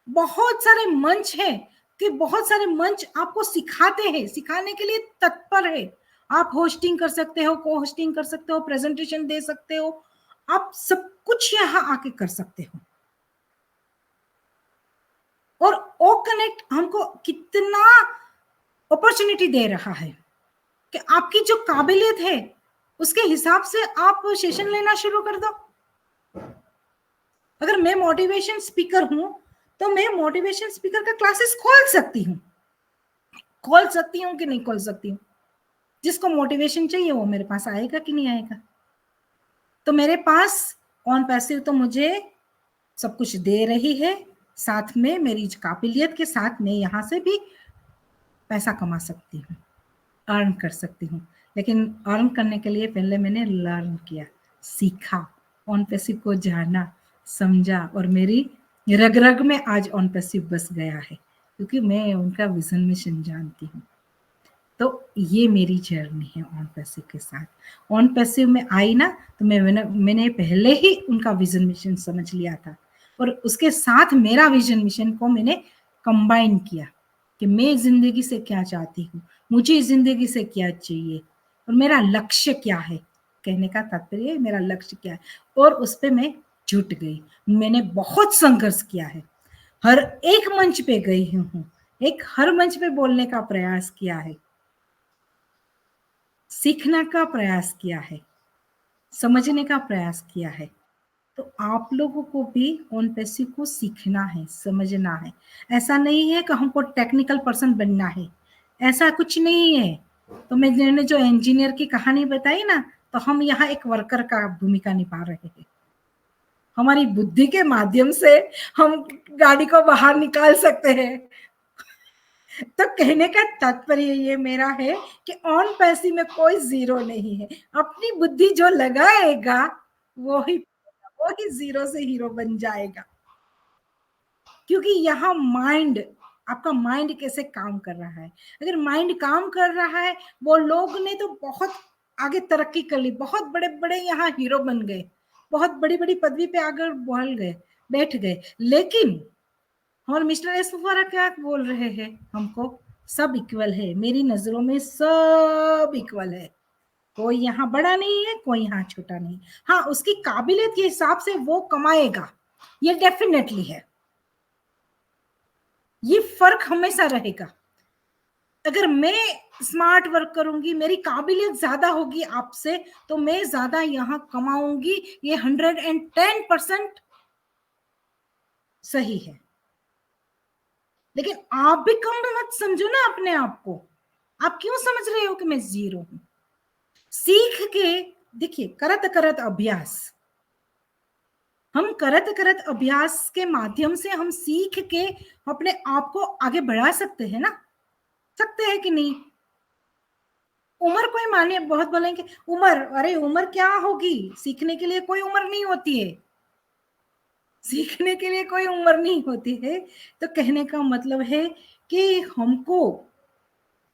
बहुत सारे मंच हैं, कि बहुत सारे मंच आपको सिखाते हैं, सिखाने के लिए तत्पर है। आप होस्टिंग कर सकते हो, को होस्टिंग कर सकते हो, प्रेजेंटेशन दे सकते हो, आप सब कुछ यहाँ आके कर सकते हो। और ओ कनेक्ट हमको कितना अपॉर्चुनिटी दे रहा है कि आपकी जो काबिलियत है उसके हिसाब से आप सेशन लेना शुरू कर दो। अगर मैं मोटिवेशन स्पीकर हूं तो मैं मोटिवेशन स्पीकर का क्लासेस खोल सकती हूँ कि नहीं खोल सकती हूँ। जिसको मोटिवेशन चाहिए वो मेरे पास आएगा कि नहीं आएगा। तो मेरे पास ऑन पैसिव तो मुझे सब कुछ दे रही है, साथ में मेरी काबिलियत के साथ मैं यहाँ से भी पैसा कमा सकती हूँ, अर्न कर सकती हूँ। लेकिन अर्न करने के लिए पहले मैंने लर्न किया, सीखा, ऑन पैसिव को जाना, समझा, और मेरी रग रग में आज ऑन पैसिव बस गया है, क्योंकि मैं उनका विजन मिशन जानती हूँ। तो ये मेरी जर्नी है ऑन पैसिव के साथ। ऑन पैसिव में आई ना तो मैंने पहले ही उनका विजन मिशन समझ लिया था, और उसके साथ मेरा विजन मिशन को मैंने कंबाइन किया कि मैं जिंदगी से क्या चाहती हूँ, मुझे जिंदगी से क्या चाहिए, और मेरा लक्ष्य क्या है। कहने का तात्पर्य मेरा लक्ष्य क्या है, और उस पर मैं जुट गई। मैंने बहुत संघर्ष किया है, हर एक मंच पे गई हूँ, हर मंच पे बोलने का प्रयास किया है, सीखने का प्रयास किया है, समझने का प्रयास किया है। तो आप लोगों को भी ऑन पैसिव को सीखना है, समझना है। ऐसा नहीं है कि हमको टेक्निकल पर्सन बनना है, ऐसा कुछ नहीं है। तो मैंने जो इंजीनियर की कहानी बताई ना, तो हम यहाँ एक वर्कर का भूमिका निभा रहे हैं। हमारी बुद्धि के माध्यम से हम गाड़ी को बाहर निकाल सकते हैं। तो कहने का तात्पर्य ये मेरा है कि ऑन पैसिव में कोई जीरो नहीं है। अपनी बुद्धि जो लगाएगा वो ही जीरो से हीरो बन जाएगा। क्योंकि यहाँ माइंड, आपका माइंड कैसे काम कर रहा है। अगर माइंड काम कर रहा है, वो लोग ने तो बहुत आगे तरक्की कर ली, बहुत बड़े बड़े यहाँ हीरो बन गए, बहुत बड़ी बड़ी पदवी पे आगे बैठ गए। लेकिन और मिस्टर एस फुफारा क्या बोल रहे हैं हमको, सब इक्वल है। मेरी नजरों में सब इक्वल है, कोई यहाँ बड़ा नहीं है, कोई यहाँ छोटा नहीं। हाँ, उसकी काबिलियत के हिसाब से वो कमाएगा, ये डेफिनेटली है, ये फर्क हमेशा रहेगा। अगर मैं स्मार्ट वर्क करूंगी, मेरी काबिलियत ज्यादा होगी आपसे, तो मैं ज्यादा यहाँ कमाऊंगी, ये 110% सही है। लेकिन आप भी कम मत समझो ना अपने आप को। आप क्यों समझ रहे हो कि मैं जीरो हूं? सीख के देखिए, करत करत अभ्यास, हम करत करत अभ्यास के माध्यम से हम सीख के अपने आप को आगे बढ़ा सकते हैं ना, सकते हैं कि नहीं। उम्र कोई माने, बहुत बोलेंगे उम्र, अरे उम्र क्या होगी, सीखने के लिए कोई उम्र नहीं होती है, सीखने के लिए कोई उम्र नहीं होती है। तो कहने का मतलब है कि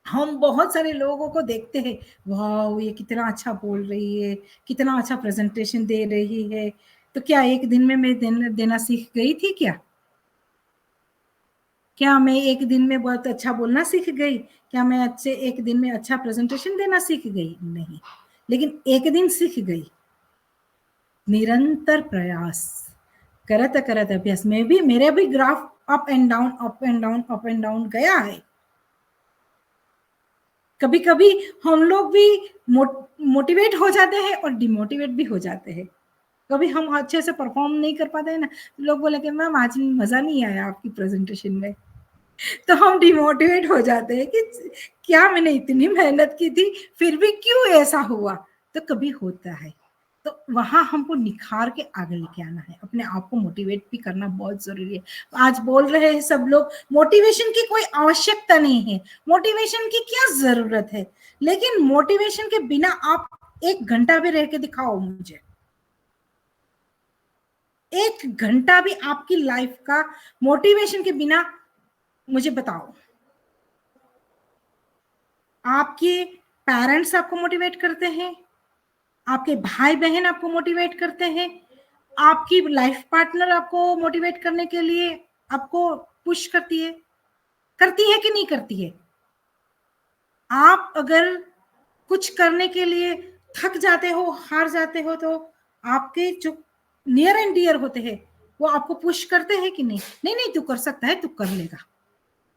हम बहुत सारे लोगों को देखते हैं, वाह ये कितना अच्छा बोल रही है, कितना अच्छा प्रेजेंटेशन दे रही है। तो क्या एक दिन में मैं देना सीख गई थी क्या? क्या मैं एक दिन में बहुत अच्छा बोलना सीख गई? क्या मैं अच्छे एक दिन में अच्छा प्रेजेंटेशन देना सीख गई? नहीं, लेकिन एक दिन सीख गई। निरंतर प्रयास, करत करत अभ्यास में भी मेरे भी graph up and down up and down up and down गया है। कभी कभी हम लोग भी मोटिवेट हो जाते हैं और डिमोटिवेट भी हो जाते हैं। कभी हम अच्छे से परफॉर्म नहीं कर पाते हैं ना, लोग बोले कि मैम आज मजा नहीं आया आपकी प्रेजेंटेशन में, तो हम डिमोटिवेट हो जाते हैं कि क्या मैंने इतनी मेहनत की थी फिर भी क्यों ऐसा हुआ। तो कभी होता है, तो वहां हमको निखार के आगे लेके आना है, अपने आप को मोटिवेट भी करना बहुत जरूरी है। आज बोल रहे हैं सब लोग मोटिवेशन की कोई आवश्यकता नहीं है, मोटिवेशन की क्या जरूरत है। लेकिन मोटिवेशन के बिना आप 1 घंटा भी रह के दिखाओ मुझे, 1 घंटा भी आपकी लाइफ का मोटिवेशन के बिना मुझे बताओ। आपके पेरेंट्स आपको मोटिवेट करते हैं, आपके भाई बहन आपको मोटिवेट करते हैं, आपकी लाइफ पार्टनर आपको मोटिवेट करने के लिए आपको पुश करती है, करती है कि नहीं करती है? आप अगर कुछ करने के लिए थक जाते हो, हार जाते हो, तो आपके जो नियर एंड डियर होते हैं वो आपको पुश करते हैं कि नहीं? नहीं नहीं, तू कर सकता है, तू कर लेगा,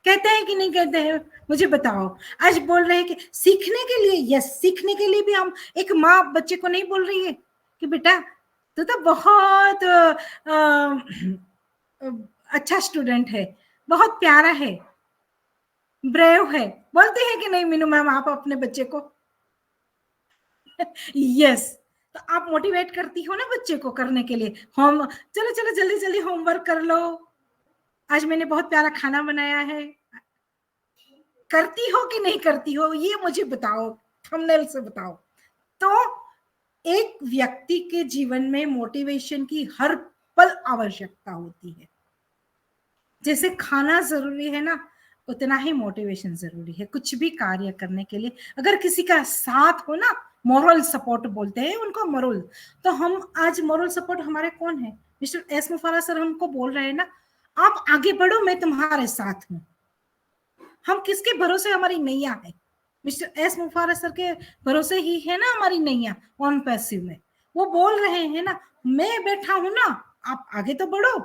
कहते हैं कि नहीं कहते हैं? मुझे बताओ। आज बोल रहे हैं कि सीखने के लिए, यस, सीखने के लिए भी हम, एक माँ बच्चे को नहीं बोल रही है कि बेटा तू तो बहुत अच्छा स्टूडेंट है, बहुत प्यारा है, ब्रेव है, बोलते हैं कि नहीं मीनू मैम आप अपने बच्चे को? यस। तो आप मोटिवेट करती हो ना बच्चे को करने के लिए, होम, चलो चलो जल्दी जल्दी होमवर्क कर लो, आज मैंने बहुत प्यारा खाना बनाया है। करती हो कि नहीं करती हो, ये मुझे बताओ, थंबनेल से बताओ। तो एक व्यक्ति के जीवन में मोटिवेशन की हर पल आवश्यकता होती है। जैसे खाना जरूरी है ना, उतना ही मोटिवेशन जरूरी है कुछ भी कार्य करने के लिए। अगर किसी का साथ हो ना, मोरल सपोर्ट बोलते हैं उनको, मोरल। तो हम आज मोरल सपोर्ट हमारे कौन है? मिस्टर एस मुफारा सर हमको बोल रहे हैं ना, आप आगे बढ़ो, मैं तुम्हारे साथ हूं। हम किसके भरोसे हमारी नैया है? मिस्टर एस मुफारा सर के भरोसे ही है ना हमारी नैया, ऑन पैसिव में। वो बोल रहे हैं ना, मैं बैठा हूं ना, आप आगे तो बढ़ो।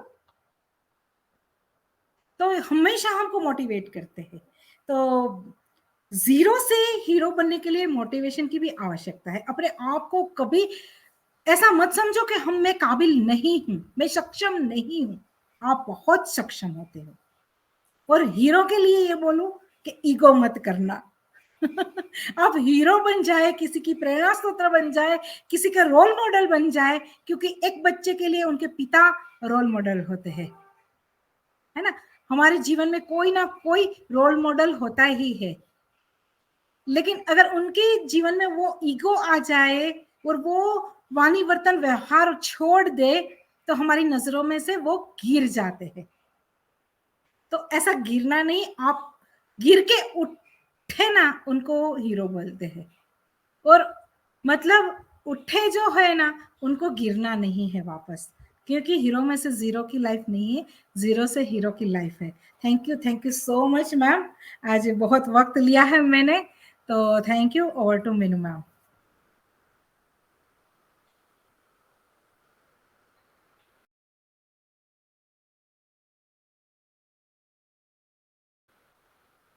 तो हमेशा हमको मोटिवेट करते हैं। तो जीरो से हीरो बनने के लिए मोटिवेशन की भी आवश्यकता है। अपने आप को कभी ऐसा मत समझो कि मैं काबिल नहीं हूं, मैं सक्षम नहीं हूं। आप बहुत सक्षम होते हो। और हीरो के लिए ये बोलूं कि ईगो मत करना। आप हीरो बन जाए, किसी की प्रेरणा स्रोत बन जाए, किसी का रोल मॉडल बन जाए, क्योंकि एक बच्चे के लिए उनके पिता रोल मॉडल होते हैं, है ना? हमारे जीवन में कोई ना कोई रोल मॉडल होता ही है। लेकिन अगर उनके जीवन में वो ईगो आ जाए और वो वाणी वर्तन व्यवहार छोड़ दे, तो हमारी नजरों में से वो गिर जाते हैं। तो ऐसा गिरना नहीं, आप गिर के उठे ना, उनको हीरो बोलते हैं। और मतलब उठे जो है ना, उनको गिरना नहीं है वापस, क्योंकि हीरो में से जीरो की लाइफ नहीं है, जीरो से हीरो की लाइफ है। Thank you so much ma'am, आज बहुत वक्त लिया है मैंने, तो thank you. Over to Meenu ma'am.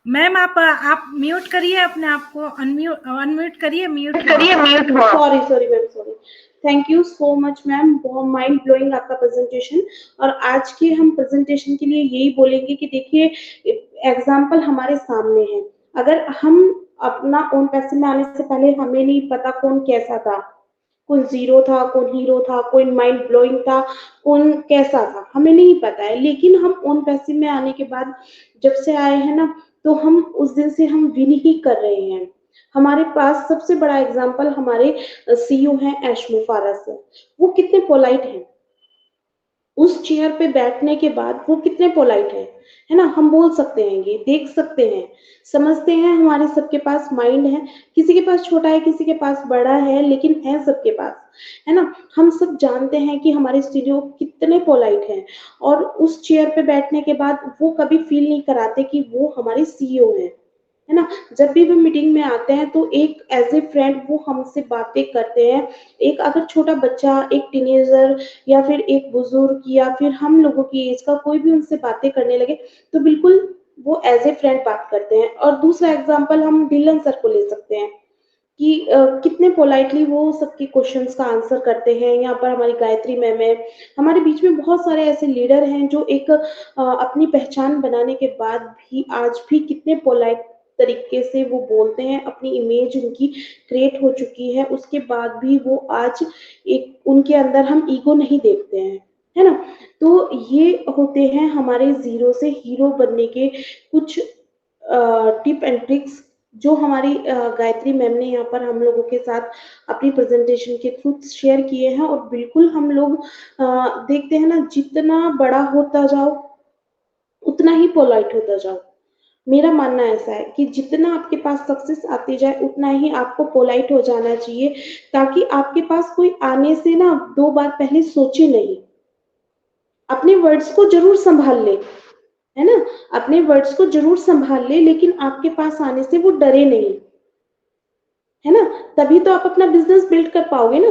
Ma'am आप म्यूट करिए अपने आप को, अनम्यूट करिए, mute sorry sorry ma'am, sorry. Thank you so much ma'am, बहुत माइंड ब्लोइंग आपका प्रेजेंटेशन। और आज के हम प्रेजेंटेशन के लिए यही बोलेंगे कि देखिए, एग्जाम्पल हमारे सामने है। अगर हम अपना ओन पैसे में आने से पहले हमें नहीं पता कौन कैसा था, कौन जीरो था, कौन हीरो था, कौन माइंड ब्लोइंग था, कौन कैसा था, हमें नहीं पता है। लेकिन हम ओन पैसे में आने के बाद जब से आए हैं ना, तो हम उस दिन से हम विन ही कर रहे हैं। हमारे पास सबसे बड़ा एग्जाम्पल हमारे सीईओ हैं ऐश मुफारा सर। वो कितने पोलाइट हैं, उस चेयर पे बैठने के बाद वो कितने पोलाइट है ना? हम बोल सकते हैं, ये देख सकते हैं, समझते हैं। हमारे सबके पास माइंड है, किसी के पास छोटा है, किसी के पास बड़ा है, लेकिन है सबके पास, है ना? हम सब जानते हैं कि हमारे सीईओ कितने पोलाइट हैं। और उस चेयर पे बैठने के बाद वो कभी फील नहीं कराते कि वो हमारे सीईओ हैं, है ना? जब भी वो मीटिंग में आते हैं तो एक एज ए फ्रेंड वो हमसे बातें करते हैं। एक अगर छोटा बच्चा, एक टीनेजर या फिर एक बुजुर्ग या फिर हम लोगों की एज का कोई भी उनसे बातें करने लगे, तो बिल्कुल वो एज ए फ्रेंड बात करते हैं। और दूसरा एग्जाम्पल हम ढिल्लन सर को ले सकते हैं कि कितने पोलाइटली वो सबके क्वेश्चंस का आंसर करते हैं। यहाँ पर हमारी गायत्री मैम है। हमारे बीच में बहुत सारे ऐसे लीडर हैं जो एक अपनी पहचान बनाने के बाद भी आज भी कितने पोलाइट तरीके से वो बोलते हैं, अपनी इमेज उनकी क्रिएट हो चुकी है, उसके बाद भी वो आज एक उनके अंदर हम ईगो नहीं देखते हैं, है ना? तो ये होते हैं हमारे जीरो से हीरो बनने के कुछ टिप एंड ट्रिक्स, जो हमारी गायत्री मैम ने यहाँ पर हम लोगों के साथ अपनी प्रेजेंटेशन के थ्रू शेयर किए हैं। और बिल्कुल हम लोग देखते हैं ना, जितना बड़ा होता जाओ उतना ही पोलाइट होता जाओ। मेरा मानना ऐसा है कि जितना आपके पास सक्सेस आती जाए उतना ही आपको पोलाइट हो जाना चाहिए, ताकि आपके पास कोई आने से ना 2 बार पहले सोचे नहीं। अपने वर्ड्स को जरूर संभाल ले, है ना? अपने वर्ड्स को जरूर संभाल ले, लेकिन आपके पास आने से वो डरे नहीं, है ना? तभी तो आप अपना बिजनेस बिल्ड कर पाओगे ना।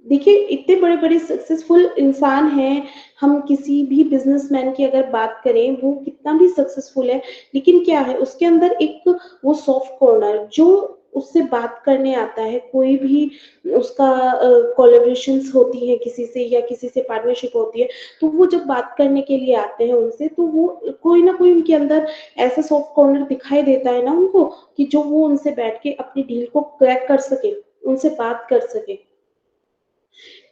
देखिए इतने बड़े बड़े सक्सेसफुल इंसान हैं, हम किसी भी बिजनेसमैन की अगर बात करें, वो कितना भी सक्सेसफुल है, लेकिन क्या है उसके अंदर एक वो सॉफ्ट कॉर्नर, जो उससे बात करने आता है, कोई भी उसका कोलैबोरेशंस होती है किसी से या किसी से पार्टनरशिप होती है, तो वो जब बात करने के लिए आते हैं उनसे, तो वो कोई ना कोई उनके अंदर ऐसा सॉफ्ट कॉर्नर दिखाई देता है ना उनको, कि जो वो उनसे बैठ के अपनी डील को क्रैक कर सके, उनसे बात कर सके।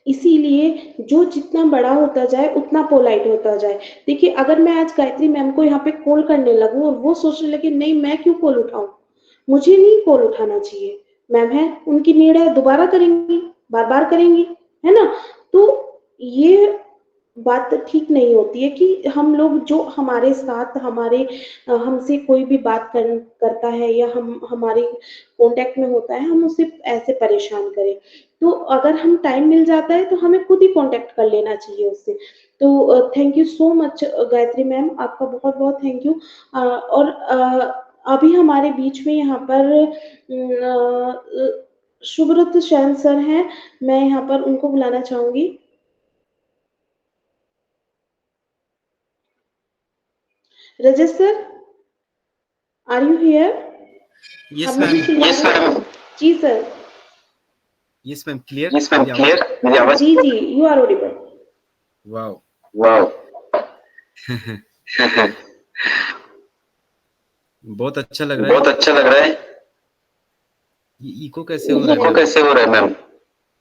इसीलिए जो जितना बड़ा होता जाए उतना पोलाइट होता जाए। देखिए अगर मैं आज गायत्री मैम को यहाँ पे कॉल करने लगूँ और वो सोचने लगे नहीं मैं क्यों कॉल उठाऊँ, मुझे नहीं कॉल उठाना चाहिए, मैम है उनकी नीड है, दोबारा करेंगी, बार बार करेंगी, है ना? तो ये बात ठीक नहीं होती है कि हम लोग जो हमारे साथ हमारे हमसे कोई भी बात करता है या हम हमारे कांटेक्ट में होता है, हम उसे ऐसे परेशान करें। तो अगर हम टाइम मिल जाता है तो हमें खुद ही कांटेक्ट कर लेना चाहिए उससे। तो thank you so much Gayatri ma'am, आपका बहुत बहुत थैंक यू। और अभी हमारे बीच में यहाँ पर शुभ्रत शैन सर हैं, मैं यहाँ पर उनको बुलाना चाहूंगी। Rajat sir, are you here? Yes आप मुझे मैम। सुन पा रहे हैं? जी sir. Yes ma'am, clear yes ma'am, मेरी आवाज? क्लियर मेरी आवाज? जी जी, you are audible. Wow. Wow. बहुत अच्छा लग रहा बहुत है। अच्छा लग रहा है। ये इको कैसे हो रहा है इको मैम? कैसे हो रहा है मैम?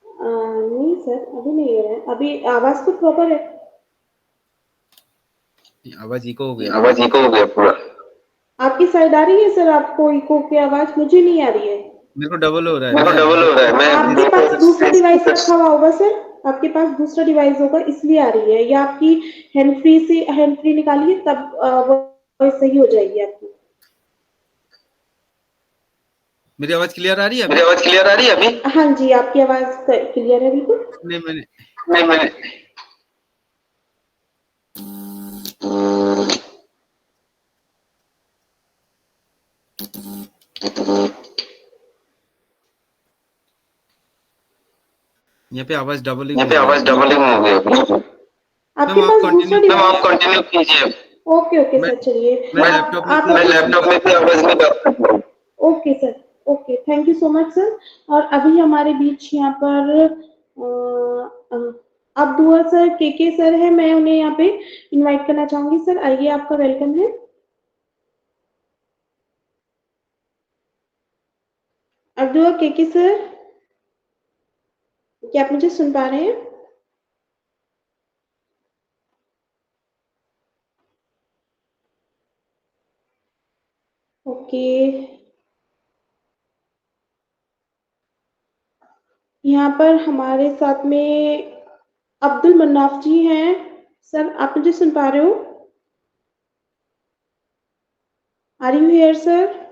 नहीं सर, अभी नहीं हो रहा है, अभी आवाज तो प्रॉपर है। आवाज इको हो गया आवाज पूरा। इको हो गया पूरा। आपकी साइड आ रही है सर आपको इको की आवाज? मुझे नहीं आ रही है। मेरे को डबल हो रहा है। मेरे को मैं डबल हो रहा है। मैं आपके पास कुछ दूसरा डिवाइस रखा हुआ होगा सर, आपके पास दूसरा डिवाइस होगा इसलिए आ रही है, या आपकी हैंड फ्री निकालिए तब वॉइस सही हो जाएगी आपकी। मेरी आवाज क्लियर आ रही है मेरी अभी? आवाज क्लियर आ रही है अभी? हाँ जी, आपकी आवाज क्लियर है बिल्कुल। नहीं मैंने नहीं मैंने यहाँ पे आवाज डबलिंग यहाँ हो पे गया आवाज अभी। डबलिंग हो गई अभी। आपके मैम आप पास दूसरा कंटिन्यू डिवाइस? कीजिए। आप कंटिन्यू कीजिए। ओके ओके मैं सर, चलिए मैं आप लैपटॉप में आप थी मैं इसलिए लैपटॉप में थी, आवाज नहीं कर सकता हूँ। Okay sir, okay, thank you so much sir. और अभी हमारे बीच यहाँ पर अब्दुआ सर, के सर है, मैं उन्हें यहाँ पे इनवाइट करना चाहूंगी। सर आइए, आपका वेलकम है। अब्दुआ के सर, क्या आप मुझे सुन पा रहे हैं? ओके, यहाँ पर हमारे साथ में अब्दुल मन्नाफ जी हैं। सर आप मुझे सुन पा रहे हो? Are you here sir?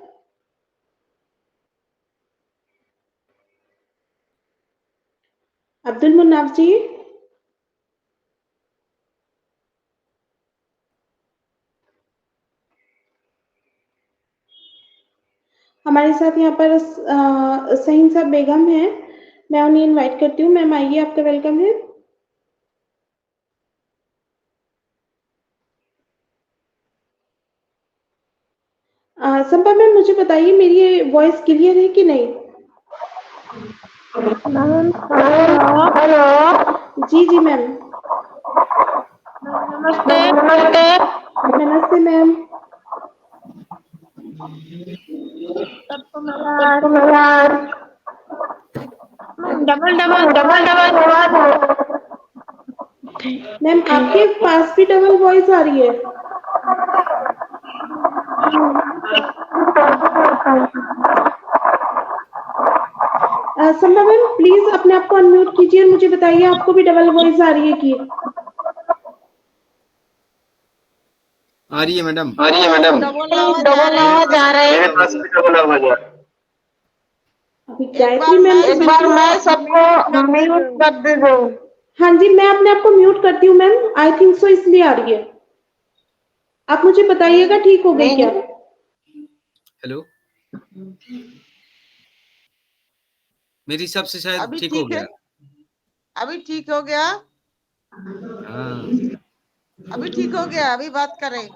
Abdul Mannaf ji, हमारे साथ यहाँ पर सहीन साहब बेगम हैं, मैं उन्हें इनवाइट करती हूँ। मैम आइए, आपका वेलकम है। संपा मैम मुझे बताइए, मेरी ये वॉइस क्लियर है कि नहीं? हेलो। जी जी मैम। नमस्ते। नमस्ते। नमस्ते मैम। सबको सबको मेरा मेरा डबल डबल डबल डबल आवाज है। मैम आपके पास भी डबल वॉइस आ रही है? संभव मैम प्लीज अपने आप को अनम्यूट कीजिए और मुझे बताइए आपको भी डबल वॉइस आ रही है कि? आ रही है मैडम। आ रही है मैडम। डबल आवाज आ डबल रही है। आवाज आ रहा है। मेरे पास भी डबल आवाज आ रही है। अभी एक गायत्री बार मैम मैं एक बार मैं सबको कर दे रही म्यूट हूँ। कर दे रही हूँ। हाँ जी, मैं अपने आप को म्यूट करती हूँ मैम, आई थिंक सो इसलिए आ रही है। आप मुझे बताइएगा ठीक हो गई नहीं, क्या? हेलो, मेरे हिसाब से शायद अभी ठीक हो ठीक है, गया। अभी ठीक हो गया, हाँ अभी ठीक हो गया, अभी बात करें।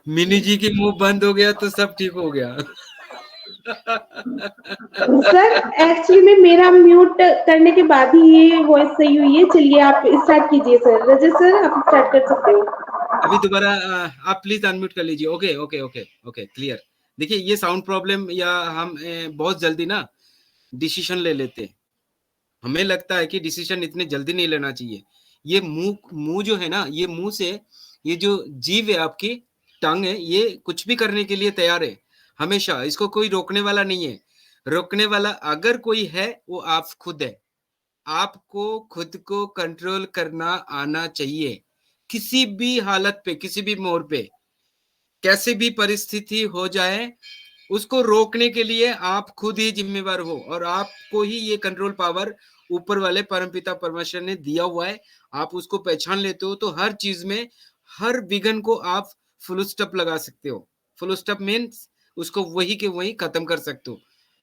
मिनी जी की मुंह बंद हो गया तो सब ठीक हो गया। सर एक्चुअली में मेरा म्यूट करने के बाद ही ये वॉइस सही हुई है। चलिए आप स्टार्ट कीजिए सर। रजत सर आप स्टार्ट कर सकते हो। अभी दोबारा आप प्लीज अनम्यूट कर लीजिए। Okay okay okay okay clear. देखिए ये साउंड प्रॉब्लम या हम बहुत जल्दी ना डिसीजन ले लेते हैं। हमें लगता है कि डिसीजन इतने जल्दी नहीं लेना चाहिए। ये मुंह मुंह जो है ना, ये मुंह से ये जो जीव है आपकी टंग है, ये कुछ भी करने के लिए तैयार है हमेशा। इसको कोई रोकने वाला नहीं है। रोकने वाला अगर कोई है वो आप खुद है। आपको खुद को कंट्रोल करना आना चाहिए। किसी भी हालत पे, किसी भी मोड़ पे, कैसे भी परिस्थिति हो जाए, उसको रोकने के लिए आप खुद ही जिम्मेवार हो और आपको ही ये कंट्रोल पावर ऊपर वाले परमपिता परमेश्वर ने दिया हुआ है। आप उसको पहचान लेते हो तो हर चीज में, हर विघन को आप फुल स्टॉप लगा सकते हो। फुल स्टॉप मीन्स उसको वही के वही खत्म कर सकते हो,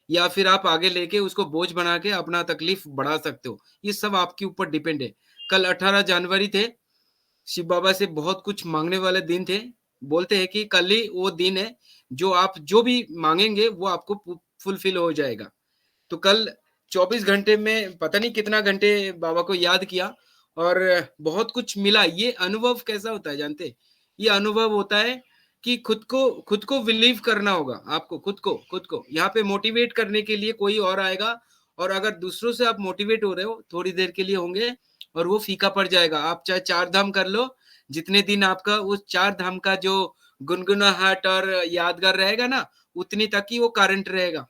या फिर आप आगे लेके उसको बोझ बना के अपना तकलीफ बढ़ा सकते हो। ये सब आपके ऊपर डिपेंड है। कल 18 जनवरी थे, शिव बाबा से बहुत कुछ मांगने वाले दिन थे। बोलते हैं कि कल ही वो दिन है जो आप जो भी मांगेंगे वो आपको फुलफिल हो जाएगा। तो कल 24 घंटे में पता नहीं कितना घंटे बाबा को याद किया और बहुत कुछ मिला। ये अनुभव कैसा होता है जानते? ये अनुभव होता है कि खुद को बिलीव करना होगा आपको। खुद को यहाँ पे मोटिवेट करने के लिए कोई और आएगा, और अगर दूसरों से आप मोटिवेट हो रहे हो थोड़ी देर के लिए होंगे और वो फीका पड़ जाएगा। आप चाहे 4 धाम कर लो, जितने दिन आपका उस 4 धाम का जो गुनगुनाहट और यादगार रहेगा ना, उतनी तक ही वो करंट रहेगा।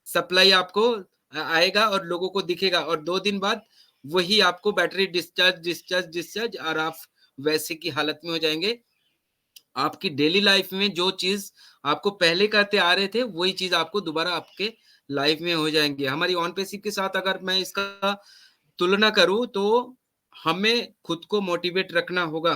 सप्लाई आपको आएगा और लोगों को दिखेगा, और 2 दिन बाद वही आपको बैटरी डिस्चार्ज और आप वैसे की हालत में हो जाएंगे। आपकी डेली लाइफ में जो चीज आपको पहले करते आ रहे थे वही चीज आपको दोबारा आपके लाइफ में हो जाएंगे। हमारी ऑन पैसिव के साथ अगर मैं इसका तुलना करूं तो हमें खुद को मोटिवेट रखना होगा।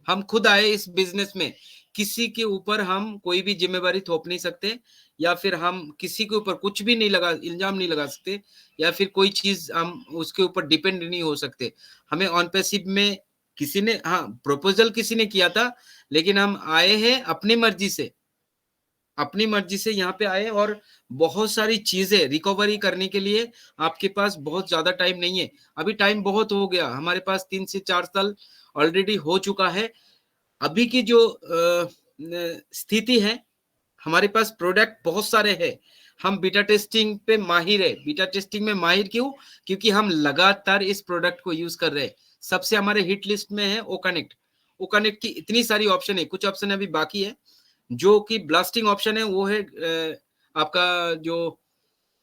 हम खुद आए इस बिजनेस में, किसी के ऊपर हम कोई भी जिम्मेवारी थोप नहीं सकते, या फिर हम किसी के ऊपर कुछ भी नहीं लगा, इल्जाम नहीं लगा सकते, या फिर कोई चीज हम उसके ऊपर डिपेंड नहीं हो सकते। हमें ऑन पैसिव में किसी ने, हाँ प्रपोजल किसी ने किया था, लेकिन हम आए हैं अपनी मर्जी से। अपनी मर्जी से यहाँ पे आए और बहुत सारी चीजें रिकवरी करने के लिए आपके पास बहुत ज्यादा टाइम नहीं है। अभी टाइम बहुत हो गया, हमारे पास 3 से 4 साल ऑलरेडी हो चुका है। अभी की जो स्थिति है, हमारे पास प्रोडक्ट बहुत सारे हैं। हम बीटा टेस्टिंग पे माहिर है। बीटा टेस्टिंग में माहिर क्यों? क्योंकि हम लगातार इस प्रोडक्ट को यूज कर रहे हैं। सबसे हमारे हिट लिस्ट में है ओ कनेक्ट। ओ कनेक्ट की इतनी सारी ऑप्शन है, कुछ ऑप्शन अभी बाकी है। जो कि ब्लास्टिंग ऑप्शन है वो है आपका जो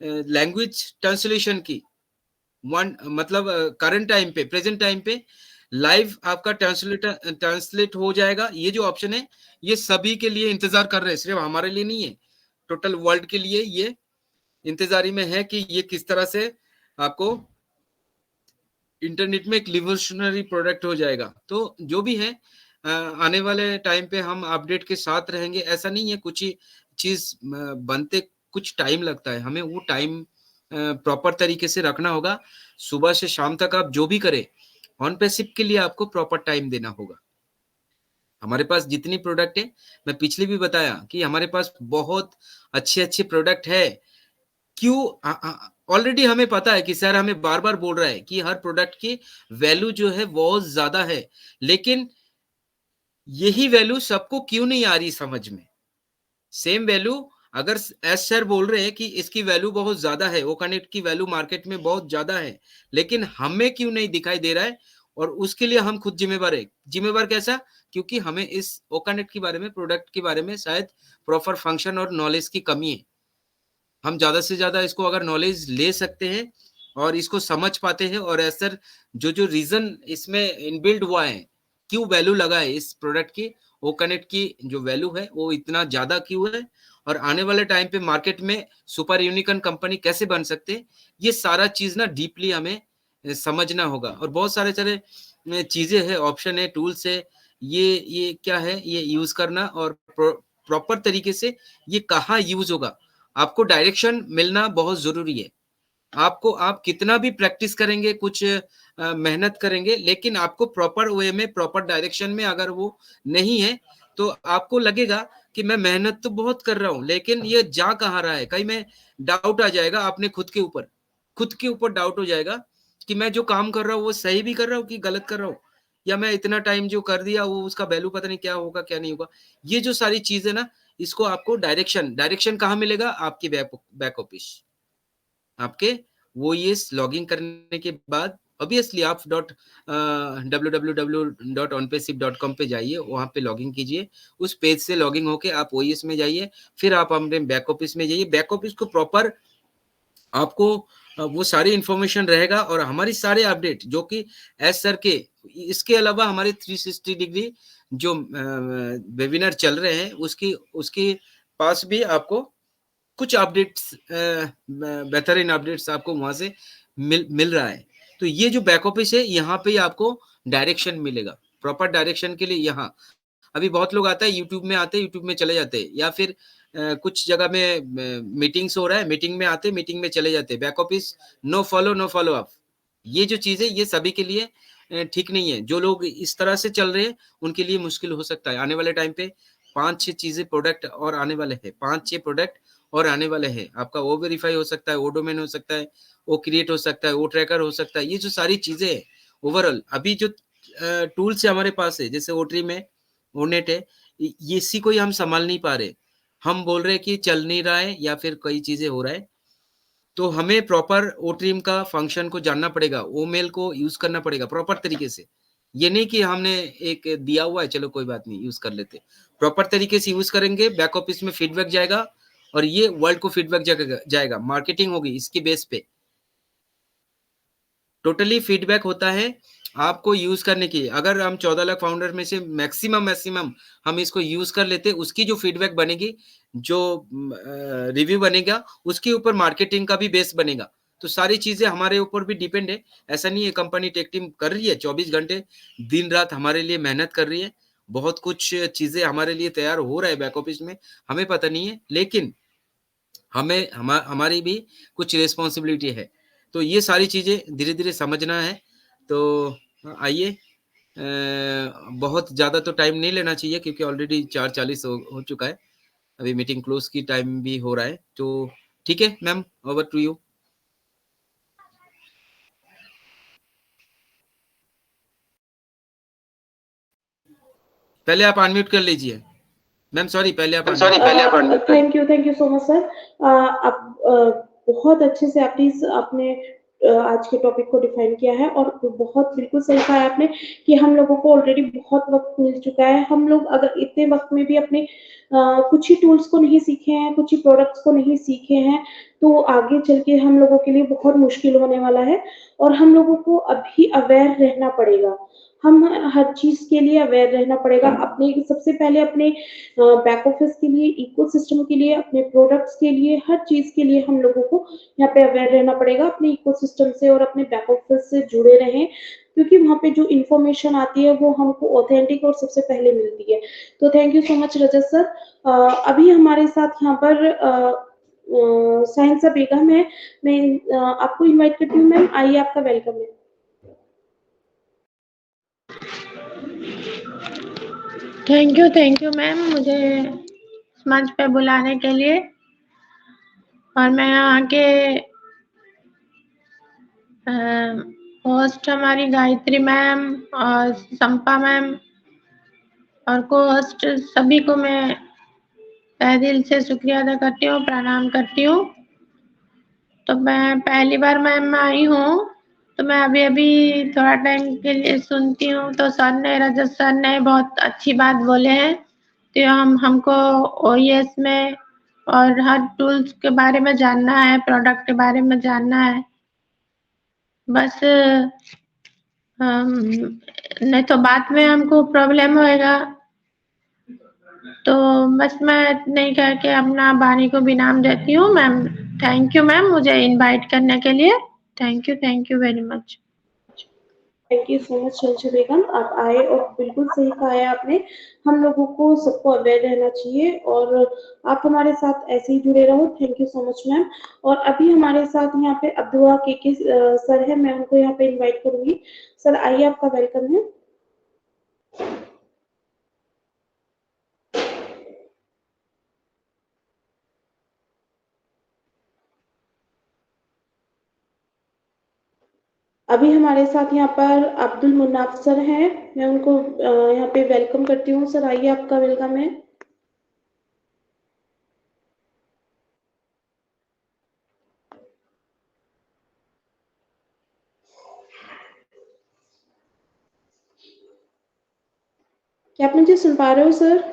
लैंग्वेज ट्रांसलेशन की वन, मतलब करंट टाइम पे, प्रेजेंट टाइम पे लाइव आपका ट्रांसलेट हो जाएगा। ये जो ऑप्शन है ये सभी के लिए इंतजार कर रहे हैं, सिर्फ हमारे लिए नहीं है, टोटल वर्ल्ड के लिए ये इंतजारी में है कि ये किस तरह से आपको इंटरनेट में एक रिवोल्यूशनरी प्रोडक्ट हो जाएगा। तो जो भी है आने वाले टाइम पे हम अपडेट के साथ रहेंगे। ऐसा नहीं है, कुछ ही चीज बनते कुछ टाइम लगता है, हमें वो टाइम प्रॉपर तरीके से रखना होगा। सुबह से शाम तक आप जो भी करें, ऑन पैसिव के लिए आपको प्रॉपर टाइम देना होगा। हमारे पास जितनी प्रोडक्ट है, मैं पिछले भी बताया कि हमारे पास बहुत अच्छे अच्छे प्रोडक्ट है। क्यों? ऑलरेडी हमें पता है कि सर हमें बार बार बोल रहा है कि हर प्रोडक्ट की वैल्यू जो है बहुत ज्यादा है, लेकिन यही वैल्यू सबको क्यों नहीं आ रही समझ में? सेम वैल्यू अगर एस सर बोल रहे हैं कि इसकी वैल्यू बहुत ज्यादा है, ओ कनेक्ट की वैल्यू मार्केट में बहुत ज्यादा है, लेकिन हमें क्यों नहीं दिखाई दे रहा है? और उसके लिए हम खुद जिम्मेवार है। जिम्मेवार कैसा? क्योंकि हमें इस ओ कनेक्ट के बारे में, प्रोडक्ट के बारे में शायद प्रॉपर फंक्शन और नॉलेज की कमी है। हम ज्यादा से ज्यादा इसको अगर नॉलेज ले सकते हैं और इसको समझ पाते हैं, और ऐसा जो रीजन इसमें इनबिल्ड हुआ है, क्यों वैल्यू लगा है इस प्रोडक्ट की, ओ कनेक्ट की जो वैल्यू है वो इतना ज्यादा क्यों है, और आने वाले टाइम पे मार्केट में सुपर यूनिकॉर्न कंपनी कैसे बन सकते हैं, ये सारा चीज ना डीपली हमें समझना होगा। और बहुत सारे चीजें हैं, ऑप्शन है, टूल्स है, ये क्या है, ये यूज करना और प्रॉपर तरीके से ये कहाँ यूज होगा, आपको डायरेक्शन मिलना बहुत जरूरी है। आप कितना भी प्रैक्टिस करेंगे, कुछ मेहनत करेंगे, लेकिन आपको प्रॉपर वे में, प्रॉपर डायरेक्शन में अगर वो नहीं है, तो आपको लगेगा कि मैं मेहनत तो बहुत कर रहा हूं, लेकिन ये जा कहाँ रहा है। कहीं में डाउट आ जाएगा अपने खुद के ऊपर डाउट हो जाएगा कि मैं जो काम कर रहा हूँ वो सही भी कर रहा हूँ कि गलत कर रहा हूँ, या मैं इतना टाइम जो कर दिया वो उसका वैल्यू पता नहीं क्या होगा क्या नहीं होगा। ये जो सारी चीजें ना, इसको आपको डायरेक्शन कहाँ मिलेगा, आपकी बैक ऑफिस, आपके वो ये लॉगिन करने के बाद ऑब्वियसली आप www.onpaysip.com पे जाइए, वहां पे लॉगिन कीजिए, उस पेज से लॉगिन होके आप ओएस में जाइए, फिर आप अपने बैक ऑफिस में जाइए। बैक ऑफिस को प्रॉपर आपको वो सारी इंफॉर्मेशन रहेगा, और हमारी सारे अपडेट जो कि एज सर के, इसके अलावा हमारे 360 डिग्री जो वेबिनार चल रहे हैं उसके पास भी आपको कुछ अपडेट्स, बेहतरीन अपडेट्स आपको वहां से मिल रहा है। तो ये जो बैक ऑफिस है, यहाँ पे आपको डायरेक्शन मिलेगा, प्रॉपर डायरेक्शन के लिए। यहाँ अभी बहुत लोग आता है, यूट्यूब में चले जाते हैं, या फिर कुछ जगह में मीटिंग्स हो रहा है, मीटिंग में आते, मीटिंग में चले जाते, back office no follow up. ये जो चीज है, ये सभी के लिए ठीक नहीं है। जो लोग इस तरह से चल रहे हैं उनके लिए मुश्किल हो सकता है। आने वाले टाइम पे 5-6 चीजें प्रोडक्ट और आने वाले हैं, 5-6 प्रोडक्ट और आने वाले हैं। आपका वो वेरीफाई हो सकता है, वो डोमेन हो सकता है, वो क्रिएट हो सकता है, वो ट्रैकर हो सकता है। ये जो सारी चीजें हैं ओवरऑल, अभी जो टूल्स हमारे पास है, जैसे ओट्री में ओनेट है, ये इसी को ही हम संभाल नहीं पा रहे। हम बोल रहे हैं कि चल नहीं रहा है, या फिर कई चीजें हो रहा है, तो हमें प्रॉपर ओट्रीम का फंक्शन को जानना पड़ेगा, ओ मेल को यूज करना पड़ेगा प्रॉपर तरीके से। ये नहीं कि हमने एक दिया हुआ है, चलो कोई बात नहीं यूज कर लेते, प्रॉपर तरीके से यूज करेंगे। बैक ऑफिस में फीडबैक जाएगा, और ये वर्ल्ड को फीडबैक जाएगा, मार्केटिंग होगी इसकी बेस पे। टोटली फीडबैक होता है आपको यूज करने की। अगर हम 14 लाख फाउंडर में से मैक्सिमम हम इसको यूज कर लेते, उसकी जो फीडबैक बनेगी, जो रिव्यू बनेगा, उसके ऊपर मार्केटिंग का भी बेस बनेगा। तो सारी चीजें हमारे ऊपर भी डिपेंड है। ऐसा नहीं है, कंपनी टेक टीम कर रही है 24 घंटे दिन रात हमारे लिए मेहनत कर रही है, बहुत कुछ चीजें हमारे लिए तैयार हो रहा है बैक ऑफिस में, हमें पता नहीं है, लेकिन हमारी भी कुछ रिस्पॉन्सिबिलिटी है। तो ये सारी चीजें धीरे धीरे समझना है। तो आइए, बहुत ज्यादा तो टाइम नहीं लेना चाहिए, क्योंकि ऑलरेडी 4:40 हो चुका है, अभी मीटिंग क्लोज की टाइम भी हो रहा है। तो ठीक है मैम, ओवर टू यू। पहले आप अनम्यूट कर लीजिए मैम, सॉरी पहले आप thank you so much sir. अब बहुत अच्छे से आपने आज के टॉपिक को डिफाइन किया है, और बहुत बिल्कुल सही कहा है आपने कि हम लोगों को ऑलरेडी बहुत वक्त मिल चुका है। हम लोग अगर इतने वक्त में भी अपने कुछ ही टूल्स को नहीं सीखे हैं, कुछ ही प्रोडक्ट्स को नहीं सीखे हैं, तो आगे चल के हम लोगों के लिए बहुत मुश्किल होने वाला है। और हम लोगों को अभी अवेयर रहना पड़ेगा, हम हर चीज के लिए अवेयर रहना पड़ेगा। अपने सबसे पहले अपने बैक ऑफिस के लिए, इकोसिस्टम के लिए, अपने प्रोडक्ट्स के लिए, हर चीज के लिए हम लोगों को यहाँ पे अवेयर रहना पड़ेगा। अपने इकोसिस्टम से और अपने बैक ऑफिस से जुड़े रहें, क्योंकि वहाँ पे जो इन्फॉर्मेशन आती है वो हमको ऑथेंटिक और सबसे पहले मिलती है। तो thank you so much Rajat sir. अभी हमारे साथ यहाँ पर साहिंसा बेगम है, मैं आपको इनवाइट करती हूँ मैम, आइए, आपका वेलकम है। थैंक यू मैम, मुझे मंच पे बुलाने के लिए। और मैं यहाँ के होस्ट हमारी गायत्री मैम और संपा मैम और को होस्ट सभी को मैं तहे दिल से शुक्रिया अदा करती हूँ, प्रणाम करती हूँ। तो मैं पहली बार मैम में आई हूँ, तो मैं अभी थोड़ा टाइम के लिए सुनती हूँ। तो रजत सर ने बहुत अच्छी बात बोले हैं। तो हमको ओएस में और हर टूल्स के बारे में जानना है, प्रोडक्ट के बारे में जानना है। बस नहीं तो बाद में हमको प्रॉब्लम होएगा। तो बस मैं नहीं कह के अपना वाणी को विराम देती हूँ मैम। थैंक यू मैम, मुझे इनवाइट करने के लिए। Thank you very much. Thank you so much Sanju Begum, आप आए और बिल्कुल सही कहा है आपने। हम लोगों को सबको अवेयर रहना चाहिए और आप हमारे साथ ऐसे ही जुड़े रहो। Thank you so much ma'am. और अभी हमारे साथ यहाँ पे अब्दुआ के सर है, मैं उनको यहाँ पे इनवाइट करूंगी। सर आइए, आपका वेलकम है। अभी हमारे साथ यहाँ पर अब्दुल मुन्नाफ सर हैं, मैं उनको यहाँ पे वेलकम करती हूँ। सर आइए, आपका वेलकम है। क्या आप मुझे सुन पा रहे हो सर?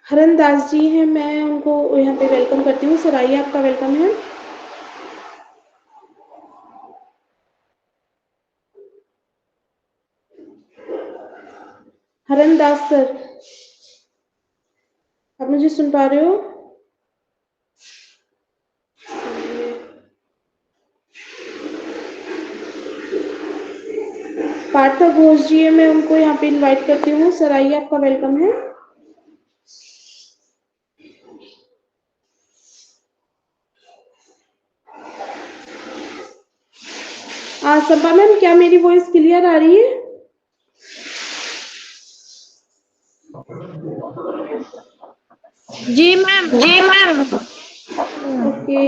हरन दास जी हैं, मैं उनको यहाँ पे वेलकम करती हूँ। सर आइए, आपका वेलकम है। हरन दास सर, आप मुझे सुन पा रहे हो? पार्थ घोष जी है, मैं उनको यहाँ पे इनवाइट करती हूँ। सर आइए, आपका वेलकम है। संपा मैम, क्या मेरी वॉइस क्लियर आ रही है? जी मैम। जी ma'am. Okay,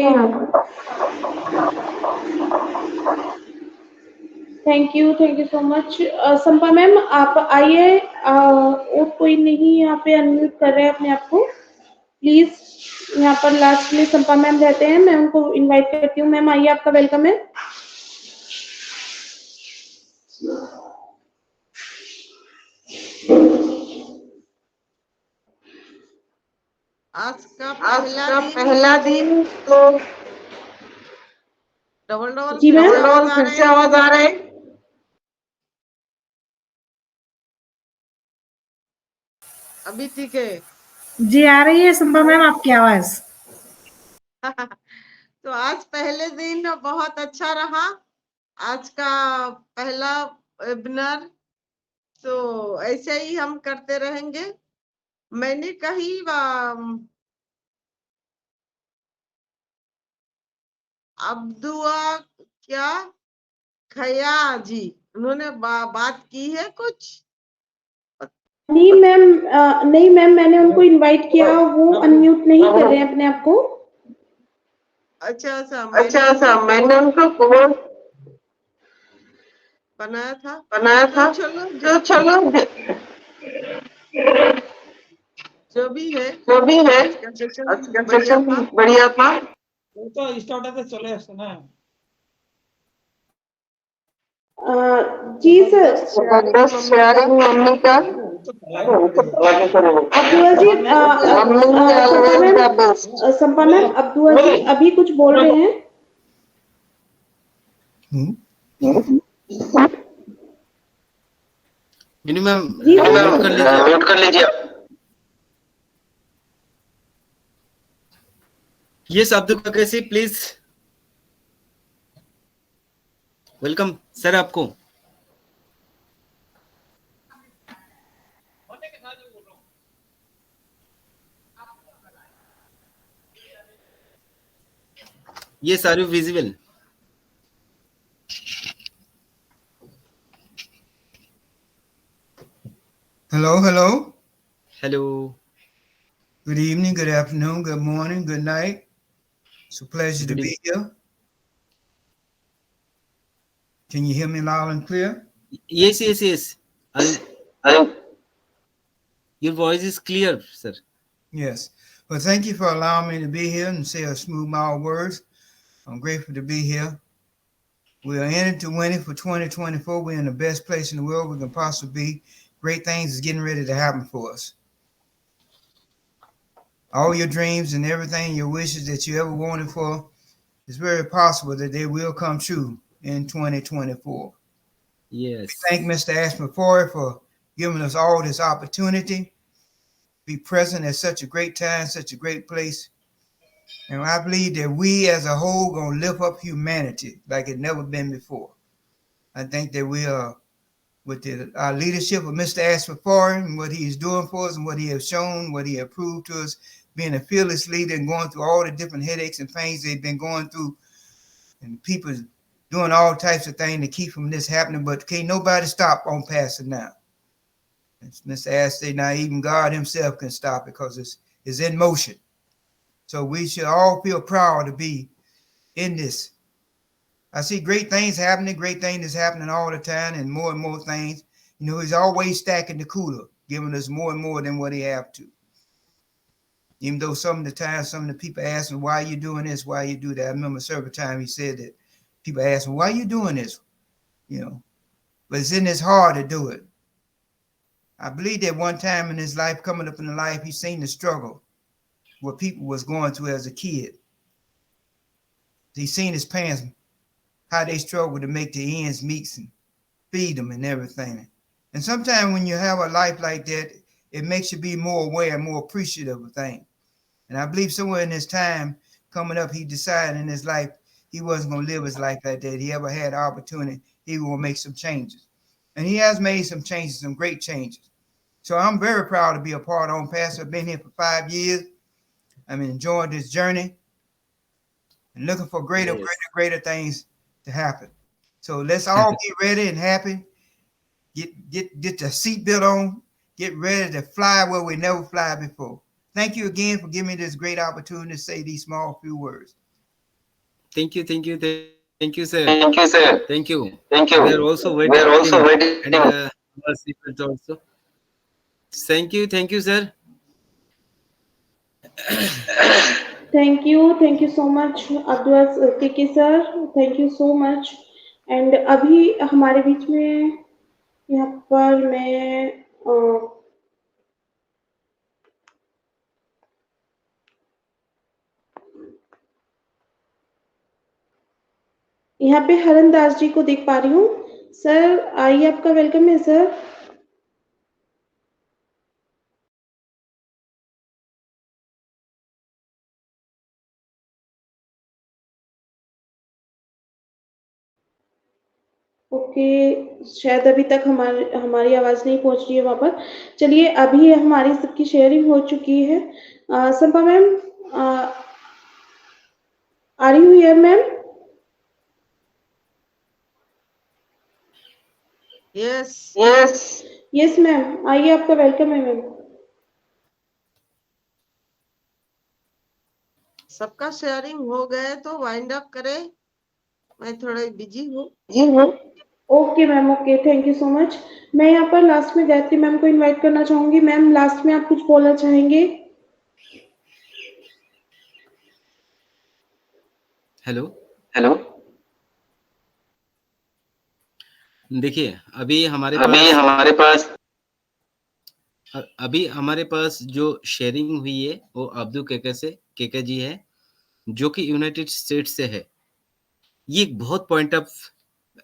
thank you so much. Sampa ma'am आप आइए, और कोई नहीं यहाँ पे अनम्यूट कर रहे हैं अपने आप को, प्लीज। यहाँ पर लास्ट में संपा मैम रहते हैं, मैं उनको इनवाइट करती हूँ। मैम आइए, आपका वेलकम है। आज का आज का पहला पहला दिन दिन तो डबल जी मैम। फिर से आवाज आ रहा है। अभी ठीक है। जी आ रही है संपा मैम आपकी आवाज। तो आज पहले दिन बहुत अच्छा रहा, आज का पहला वेबिनार। तो ऐसे ही हम करते रहेंगे। मैंने कही अब्दुआ क्या खया जी, उन्होंने बात की है कुछ? नहीं मैम, नहीं मैम, मैंने उनको इनवाइट किया, वो अनम्यूट नहीं कर रहे हैं अपने आप को। अच्छा अच्छा मैंने उनको कॉल बनाया था। बनाया था। चलो तो चलो जो भी है, जो भी है, आज का सेशन आज का बढ़िया सेशन था। बढ़िया था। तो स्टार्ट है, चले আসছে ना। जी सर। जबरदस्त शेयरिंग मम्मी का। अब्दुआ जी, संपा मैम, अब्दुआ जी अभी कुछ बोल रहे हैं। मिनू मैम जी सर। म्यूट कर लीजिए। नोट कर लीजिए। ये शब्द का कैसे प्लीज। वेलकम सर आपको। ये सारे visible. Hello, hello. Hello. Good evening, good afternoon, good morning, good night. It's a pleasure to Good be here. Can you hear me loud and clear? yes. Your voice is clear, sir. Yes. Well, thank you for allowing me to be here and say a smooth, mild words. I'm grateful to be here. We are in it to win it for 2024. We're in the best place in the world we can possibly be. Great things is getting ready to happen for us. all your dreams and everything, your wishes that you ever wanted for, it's very possible that they will come true in 2024. Yes. Thank Mr. Ashman for giving us all this opportunity, be present at such a great time, such a great place. And I believe that we as a whole gonna lift up humanity like it never been before. I think that we are, with our leadership of Mr. Ashman and what he is doing for us and what he has shown, what he has proved to us, being a fearless leader and going through all the different headaches and pains they've been going through, and people doing all types of things to keep from this happening, but can't nobody stop on Pastor now. As Mr. Ash said, now even God himself can stop it because it's in motion. So we should all feel proud to be in this. I see great things happening, great things is happening all the time, and more things. You know, he's always stacking the cooler, giving us more and more than what he have to. Even though some of the time, some of the people ask me, why are you doing this? Why you do that? I remember several times he said that people ask me, why are you doing this? You know, but it's in his heart to do it. I believe that one time in his life, coming up in the life, he's seen the struggle, what people was going through as a kid. He's seen his parents, how they struggle to make the ends meet and feed them and everything. And sometimes when you have a life like that, it makes you be more aware and more appreciative of things. And I believe somewhere in his time coming up, he decided in his life he wasn't going to live his life like that. He ever had the opportunity, he will make some changes. And he has made some changes, some great changes. So I'm very proud to be a part of Pastor. I've been here for 5 years. I'm enjoying this journey and looking for greater things to happen. So let's all get ready and happy. Get the seatbelt on. Get ready to fly where we never fly before. Thank you again for giving me this great opportunity to say these small few words. Thank you, sir. Thank you, sir. Thank you. Thank you. We are also waiting. We are also waiting. And our seatbelt also. Thank you, sir. Thank you so much, Abdul KK sir. Thank you so much. And अभी हमारे बीच में यहाँ पर मैं यहाँ पे हरन दास जी को देख पा रही हूँ। सर आइए, आपका वेलकम है सर। ओके, शायद अभी तक हमारी आवाज नहीं पहुंच रही है वहां पर। चलिए, अभी हमारी सबकी शेयरिंग हो चुकी है। Sampa ma'am are you here ma'am? Yes ma'am, आइए, आपका वेलकम है मैम। सबका शेयरिंग हो गए तो वाइंड अप करें। मैं थोड़ा बिजी हूँ। Okay ma'am, okay, thank you so much. मैं यहाँ पर लास्ट में गायत्री मैम को इनवाइट करना चाहूंगी। मैम, लास्ट में आप कुछ बोलना चाहेंगे? हेलो। देखिए, अभी हमारे पास जो शेयरिंग हुई है वो अब्दुल केके जी है, जो कि यूनाइटेड स्टेट्स से है। ये एक बहुत पॉइंट ऑफ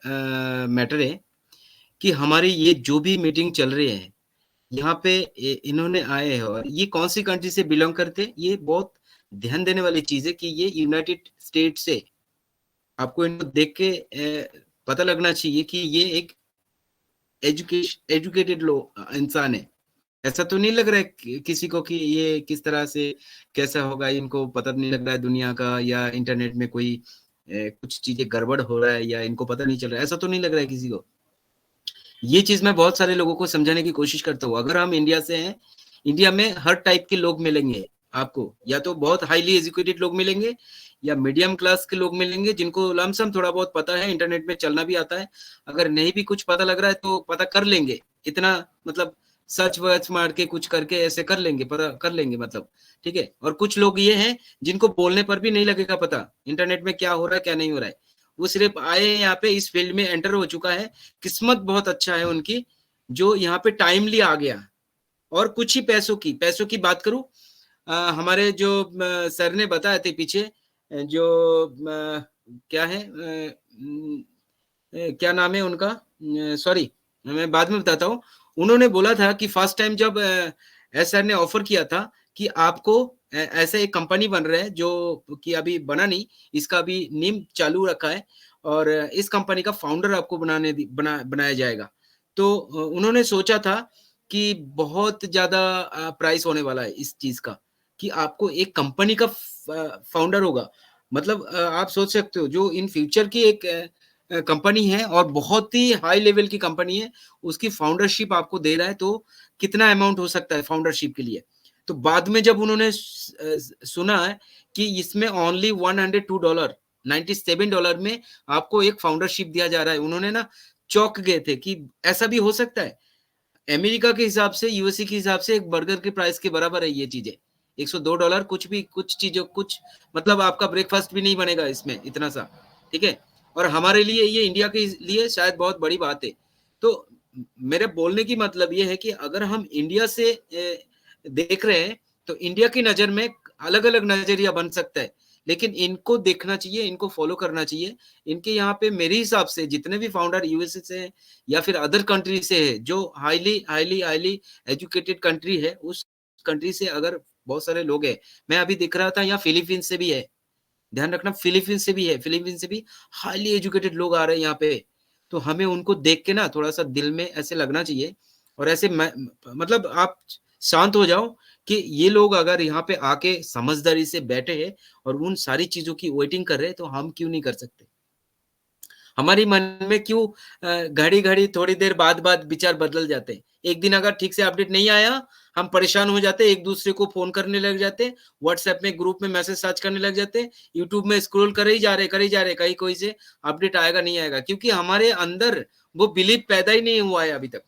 मैटर है कि हमारी ये जो भी मीटिंग चल रही है, यहाँ पे इन्होंने आए हैं और ये कौन सी कंट्री से बिलोंग करते हैं, ये बहुत ध्यान देने वाली चीज है कि ये यूनाइटेड स्टेट से। आपको इनको देख के पता लगना चाहिए कि ये एक एजुकेटेड इंसान है। ऐसा तो नहीं लग रहा है किसी को कि ये किस तरह से कैसा होगा, इनको पता नहीं लग रहा है दुनिया का, या इंटरनेट में कोई कुछ चीजें गड़बड़ हो रहा है, या इनको पता नहीं चल रहा है। ऐसा तो नहीं लग रहा है किसी को। ये चीज मैं बहुत सारे लोगों को समझाने की कोशिश करता हूँ। अगर हम इंडिया से हैं, इंडिया में हर टाइप के लोग मिलेंगे आपको, या तो बहुत हाईली एजुकेटेड लोग मिलेंगे या मीडियम क्लास के लोग मिलेंगे जिनको लमसम थोड़ा बहुत पता है, इंटरनेट में चलना भी आता है। अगर नहीं भी कुछ पता लग रहा है तो पता कर लेंगे, इतना मतलब सर्च वर्च मार के कुछ करके ऐसे कर लेंगे, पता कर लेंगे मतलब, ठीक है। और कुछ लोग ये हैं जिनको बोलने पर भी नहीं लगेगा पता इंटरनेट में क्या हो रहा है क्या नहीं हो रहा है। वो सिर्फ आए यहाँ पे, इस फील्ड में एंटर हो चुका है, किस्मत बहुत अच्छा है उनकी जो यहाँ पे टाइमली आ गया। और कुछ ही पैसों की बात करूं, हमारे जो सर ने बताए थे पीछे, जो क्या है, क्या नाम है उनका, सॉरी मैं बाद में बताता हूँ। उन्होंने बोला था कि फर्स्ट टाइम जब एस सर ने ऑफर किया था कि आपको ऐसा एक कंपनी बन रहा है जो कि अभी बना नहीं, इसका अभी नीम चालू रखा है और इस कंपनी का फाउंडर आपको बनाया जाएगा। तो उन्होंने सोचा था कि बहुत ज्यादा प्राइस होने वाला है इस चीज का, कि आपको एक कंपनी का फाउंडर होगा। मतलब आप सोच सकते हो जो इन फ्यूचर की एक कंपनी है और बहुत ही हाई लेवल की कंपनी है, उसकी फाउंडरशिप आपको दे रहा है, तो कितना अमाउंट हो सकता है फाउंडरशिप के लिए। तो बाद में जब उन्होंने सुना है कि इसमें ओनली $102 $97 में आपको एक फाउंडरशिप दिया जा रहा है, उन्होंने ना चौंक गए थे कि ऐसा भी हो सकता है। अमेरिका के हिसाब से, यूएसए के हिसाब से एक बर्गर के प्राइस के बराबर है ये चीजें। $102 कुछ चीजों कुछ मतलब आपका ब्रेकफास्ट भी नहीं बनेगा इसमें इतना सा, ठीक है। और हमारे लिए ये इंडिया के लिए शायद बहुत बड़ी बात है। तो मेरे बोलने की मतलब ये है कि अगर हम इंडिया से देख रहे हैं तो इंडिया की नजर में अलग अलग नजरिया बन सकता है, लेकिन इनको देखना चाहिए, इनको फॉलो करना चाहिए। इनके यहाँ पे मेरे हिसाब से जितने भी फाउंडर यूएसए से या फिर अदर कंट्री से है, जो हाईली एजुकेटेड कंट्री है, उस कंट्री से अगर बहुत सारे लोग हैं, मैं अभी दिख रहा था यहाँ फिलीपींस से भी है, ध्यान रखना फिलीपींस से भी है, फिलीपींस से भी हाईली एजुकेटेड लोग आ रहे हैं यहाँ पे। तो हमें उनको देख के ना थोड़ा सा दिल में ऐसे लगना चाहिए और ऐसे मतलब आप शांत हो जाओ कि ये लोग अगर यहाँ पे आके समझदारी से बैठे हैं और उन सारी चीजों की वेटिंग कर रहे हैं, तो हम क्यों नहीं कर सकते। हमारी मन में क्यों घड़ी घड़ी थोड़ी देर बाद विचार बदल जाते हैं। एक दिन अगर ठीक से अपडेट नहीं आया, हम परेशान हो जाते, एक दूसरे को फोन करने लग जाते, व्हाट्सएप में ग्रुप में मैसेज सर्च करने लग जाते, यूट्यूब में स्क्रॉल कर ही जा रहे कहीं कोई से अपडेट आएगा नहीं आएगा, क्योंकि हमारे अंदर वो बिलीव पैदा ही नहीं हुआ है अभी तक।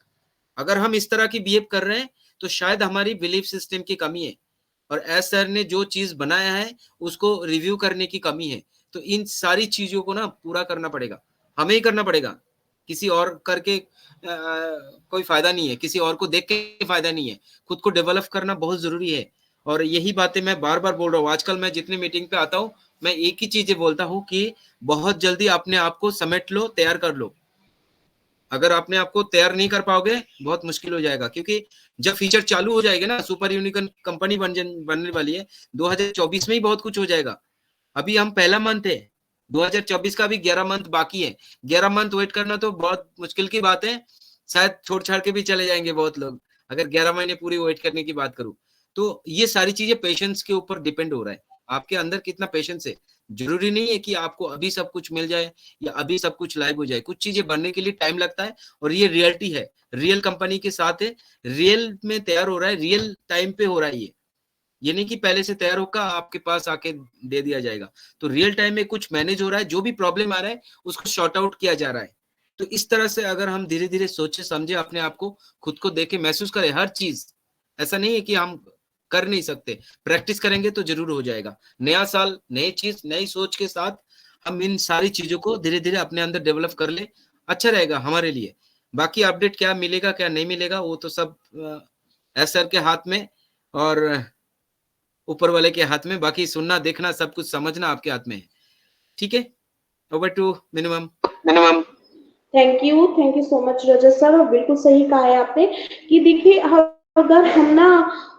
अगर हम इस तरह की बिहेव कर रहे हैं तो शायद हमारी बिलीफ सिस्टम की कमी है, और एस सर ने जो चीज बनाया है उसको रिव्यू करने की कमी है। तो इन सारी चीजों को ना पूरा करना पड़ेगा, हमें ही करना पड़ेगा, किसी और करके कोई फायदा नहीं है, किसी और को देख के फायदा नहीं है। खुद को डेवलप करना बहुत जरूरी है। और यही बातें मैं बार बार बोल रहा हूँ, आजकल मैं जितनी मीटिंग पे आता हूँ मैं एक ही चीजें बोलता हूँ कि बहुत जल्दी अपने आप को समेट लो, तैयार कर लो। अगर अपने आप को तैयार नहीं कर पाओगे बहुत मुश्किल हो जाएगा, क्योंकि जब फीचर चालू हो जाएगा ना, सुपर यूनिकॉर्न कंपनी बनने वाली है, 2024 में ही बहुत कुछ हो जाएगा। अभी हम पहला मंथ है, 2024 का भी 11 मंथ बाकी है। 11 मंथ वेट करना तो बहुत मुश्किल की बात है, शायद छोड़ छाड़ के भी चले जाएंगे बहुत लोग अगर 11 महीने पूरी वेट करने की बात करूं। तो ये सारी चीजें पेशेंस के ऊपर डिपेंड हो रहा है, आपके अंदर कितना पेशेंस है। जरूरी नहीं है कि आपको अभी सब कुछ मिल जाए या अभी सब कुछ लाइव हो जाए, कुछ चीजें बनने के लिए टाइम लगता है, और ये रियलिटी है, रियल कंपनी के साथ है, रियल में तैयार हो रहा है, रियल टाइम पे हो रहा है। ये नहीं कि पहले से तैयार होकर आपके पास आके दे दिया जाएगा। तो रियल टाइम में कुछ मैनेज हो रहा है, जो भी प्रॉब्लम आ रहा है उसको शॉर्ट आउट किया जा रहा है। तो इस तरह से अगर हम धीरे धीरे सोचे समझे, अपने आप को खुद को देखे महसूस करें हर चीज, ऐसा नहीं है कि हम कर नहीं सकते, प्रैक्टिस करेंगे तो जरूर हो जाएगा। नया साल नई चीज नई सोच के साथ हम इन सारी चीजों को धीरे धीरे अपने अंदर डेवलप कर ले, अच्छा रहेगा हमारे लिए। बाकी अपडेट क्या मिलेगा क्या नहीं मिलेगा वो तो सब एसआर के हाथ में और ऊपर वाले के हाथ में, बाकी सुनना देखना सब कुछ समझना आपके हाथ में है। ठीक है, over to minimum. Thank you so much Rajat sir. बिल्कुल सही कहा है आपने कि देखिए अगर हम ना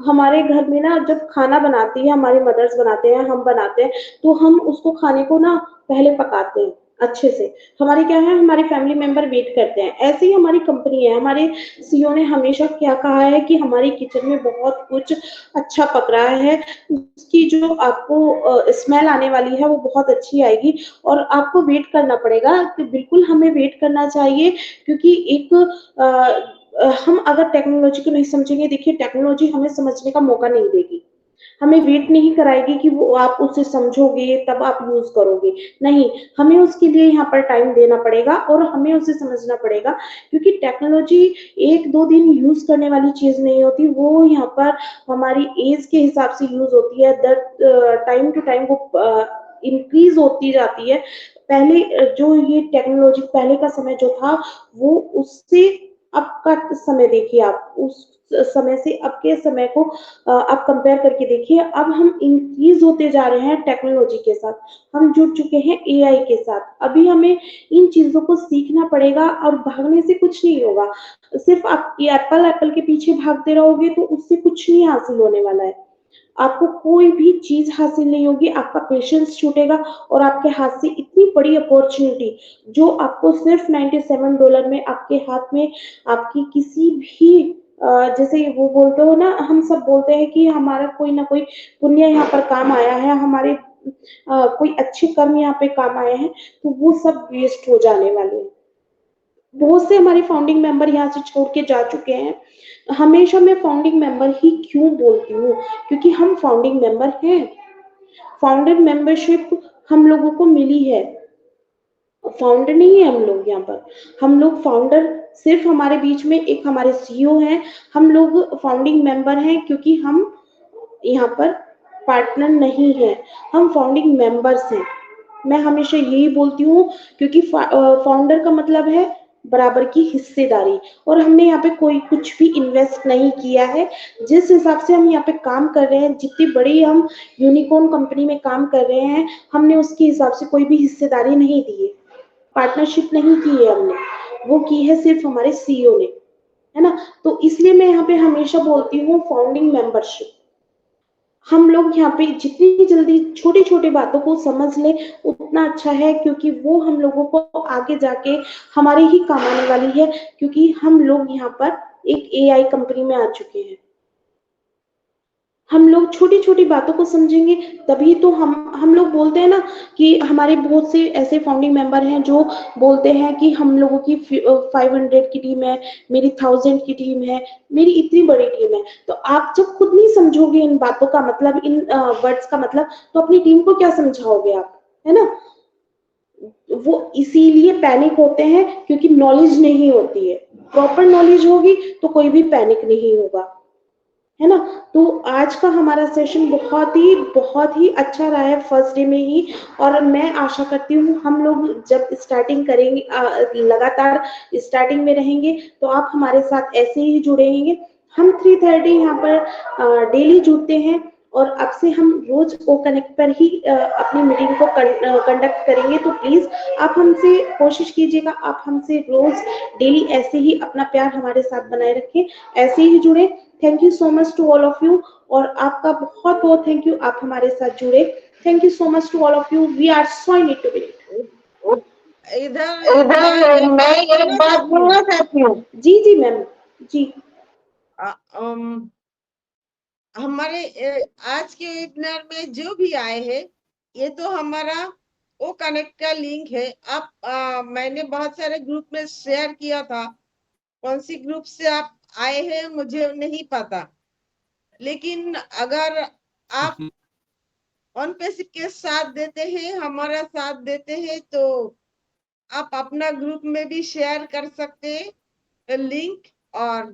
हमारे घर में ना जब खाना बनाती है, हमारी मदर्स बनाते हैं, हम बनाते हैं, तो हम उसको खाने को ना पहले पकाते हैं अच्छे से। हमारे क्या है, हमारे फैमिली मेंबर वेट करते हैं। ऐसे ही हमारी कंपनी है, हमारे सीईओ ने हमेशा क्या कहा है कि हमारी किचन में बहुत कुछ अच्छा पक रहा है, उसकी जो आपको स्मेल आने वाली है वो बहुत अच्छी आएगी, और आपको वेट करना पड़ेगा। तो बिल्कुल हमें वेट करना चाहिए, क्योंकि हम अगर टेक्नोलॉजी को नहीं समझेंगे, देखिए टेक्नोलॉजी हमें समझने का मौका नहीं देगी, हमें वेट नहीं कराएगी कि वो आप उसे समझोगे तब आप यूज करोगे, नहीं, हमें उसके लिए यहाँ पर टाइम देना पड़ेगा और हमें उसे समझना पड़ेगा। क्योंकि टेक्नोलॉजी 1-2 दिन यूज करने वाली चीज नहीं होती, वो यहाँ पर हमारी एज के हिसाब से यूज होती है, टाइम टू टाइम वो इंक्रीज होती जाती है। पहले जो ये टेक्नोलॉजी पहले का समय जो था वो उससे अब का समय देखिए, आप उस समय से अब के समय को आप कंपेयर करके देखिए। अब हम इंक्रीज होते जा रहे हैं टेक्नोलॉजी के साथ, हम जुड़ चुके हैं एआई के साथ। अभी हमें इन चीजों को सीखना पड़ेगा और भागने से कुछ नहीं होगा। सिर्फ आप एप्पल के पीछे भागते रहोगे तो उससे कुछ नहीं हासिल होने वाला है। आपको कोई भी चीज हासिल नहीं होगी, आपका पेशेंस छूटेगा और आपके हाथ से इतनी बड़ी अपॉर्चुनिटी जो आपको सिर्फ $97 में आपके हाथ में, आपकी किसी भी जैसे वो बोलते हो ना, हम सब बोलते हैं कि हमारा कोई ना कोई पुण्य यहाँ पर काम आया है, हमारे कोई अच्छे कर्म यहाँ पे काम आए हैं, तो वो सब वेस्ट हो जाने वाले हैं। बहुत से हमारे फाउंडिंग मेंबर यहाँ से छोड़ के जा चुके हैं। हमेशा मैं फाउंडिंग मेंबर ही क्यों बोलती हूँ, क्योंकि हम फाउंडिंग मेंबर हैं। फाउंडर मेंबरशिप हम लोगों को मिली है, फाउंडर नहीं है हम लोग यहाँ पर। हम लोग फाउंडर सिर्फ हमारे बीच में एक हमारे सीईओ हैं, हम लोग फाउंडिंग मेंबर हैं क्योंकि हम यहाँ पर पार्टनर नहीं है, हम फाउंडिंग मेंबर्स हैं। मैं हमेशा यही बोलती हूँ क्योंकि फाउंडर का मतलब है बराबर की हिस्सेदारी, और हमने यहाँ पे कोई कुछ भी इन्वेस्ट नहीं किया है। जिस हिसाब से हम यहाँ पे काम कर रहे हैं, जितनी बड़ी हम यूनिकॉर्न कंपनी में काम कर रहे हैं, हमने उसके हिसाब से कोई भी हिस्सेदारी नहीं दी है, पार्टनरशिप नहीं की है हमने, वो की है सिर्फ हमारे सीईओ ने, है ना। तो इसलिए मैं यहाँ पे हमेशा बोलती हूँ फाउंडिंग मेंबरशिप। हम लोग यहाँ पे जितनी जल्दी छोटी छोटी बातों को समझ ले उतना अच्छा है, क्योंकि वो हम लोगों को आगे जाके हमारे ही काम आने वाली है, क्योंकि हम लोग यहाँ पर एक एआई कंपनी में आ चुके हैं। हम लोग छोटी छोटी बातों को समझेंगे तभी तो हम लोग बोलते हैं ना कि हमारे बहुत से ऐसे फाउंडिंग मेंबर हैं जो बोलते हैं कि हम लोगों की 500 की टीम है, मेरी 1000 की टीम है, मेरी इतनी बड़ी टीम है। तो आप जब खुद नहीं समझोगे इन बातों का मतलब, इन वर्ड्स का मतलब, तो अपनी टीम को क्या समझाओगे आप, है ना। वो इसीलिए पैनिक होते हैं क्योंकि नॉलेज नहीं होती है। प्रॉपर नॉलेज होगी तो कोई भी पैनिक नहीं होगा, है ना। तो आज का हमारा सेशन बहुत ही अच्छा रहा है फर्स्ट डे में ही, और मैं आशा करती हूँ हम लोग जब स्टार्टिंग करेंगे, लगातार स्टार्टिंग में रहेंगे तो आप हमारे साथ ऐसे ही जुड़ेंगे। हम 3:30 यहाँ पर डेली जुड़ते हैं और अब से हम रोज ओ कनेक्ट पर ही अपनी मीटिंग को कंडक्ट करेंगे। तो प्लीज आप हमसे कोशिश कीजिएगा, आप हमसे रोज डेली ऐसे ही अपना प्यार हमारे साथ बनाए रखें, ऐसे ही जुड़े। Thank you so much to all of you, और आपका बहुत बहुत थैंक यू, आप हमारे साथ जुड़े। Thank you so much to all of you, we are so in it too. इधर मैं एक बात बोलना चाहती हूँ। जी मैम जी। हमारे आज के वेबिनार में जो भी आए हैं, ये तो हमारा वो कनेक्ट का लिंक है। आप मैंने बहुत सारे ग्रुप में शेयर किया था, कौन सी ग्रुप से आप आए हैं मुझे नहीं पता, लेकिन अगर आप ऑन पेसिव के साथ देते हैं, हमारा साथ देते हैं, तो आप अपना ग्रुप में भी शेयर कर सकते हैं लिंक, और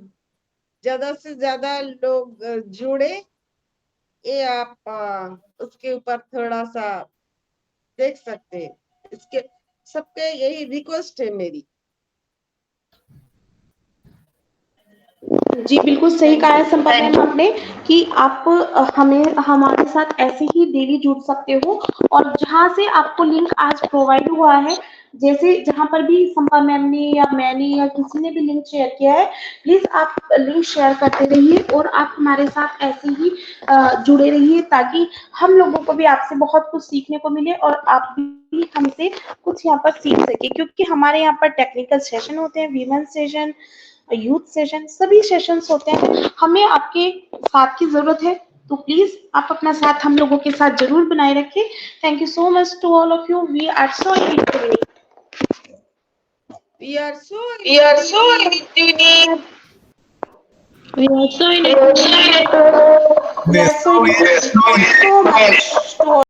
ज्यादा से ज्यादा लोग जुड़े। ये आप उसके ऊपर थोड़ा सा देख सकते हैं। इसके सबके यही रिक्वेस्ट है मेरी। जी बिल्कुल सही कहा है संपा मैम आपने कि आप हमें हमारे साथ ऐसे ही डेली जुड़ सकते हो, और जहां से आपको लिंक आज प्रोवाइड हुआ है, जैसे जहां पर भी संपा मैम ने या मैंने या किसी ने भी लिंक शेयर किया है, प्लीज आप लिंक शेयर करते रहिए और आप हमारे साथ ऐसे ही जुड़े रहिए, ताकि हम लोगों को भी आपसे बहुत कुछ सीखने को मिले और आप भी हमसे कुछ यहाँ पर सीख सके। क्योंकि हमारे यहाँ पर टेक्निकल सेशन होते हैं, वीमेन सेशन, यूथ सेशन, सभी सेशंस होते हैं, हमें आपके साथ की जरूरत है। तो प्लीज आप अपना साथ हम लोगों के साथ जरूर बनाए रखें। Thank you so much to all of you, we are so in it too We are so in it to need. We are so in it. We are so in it so much.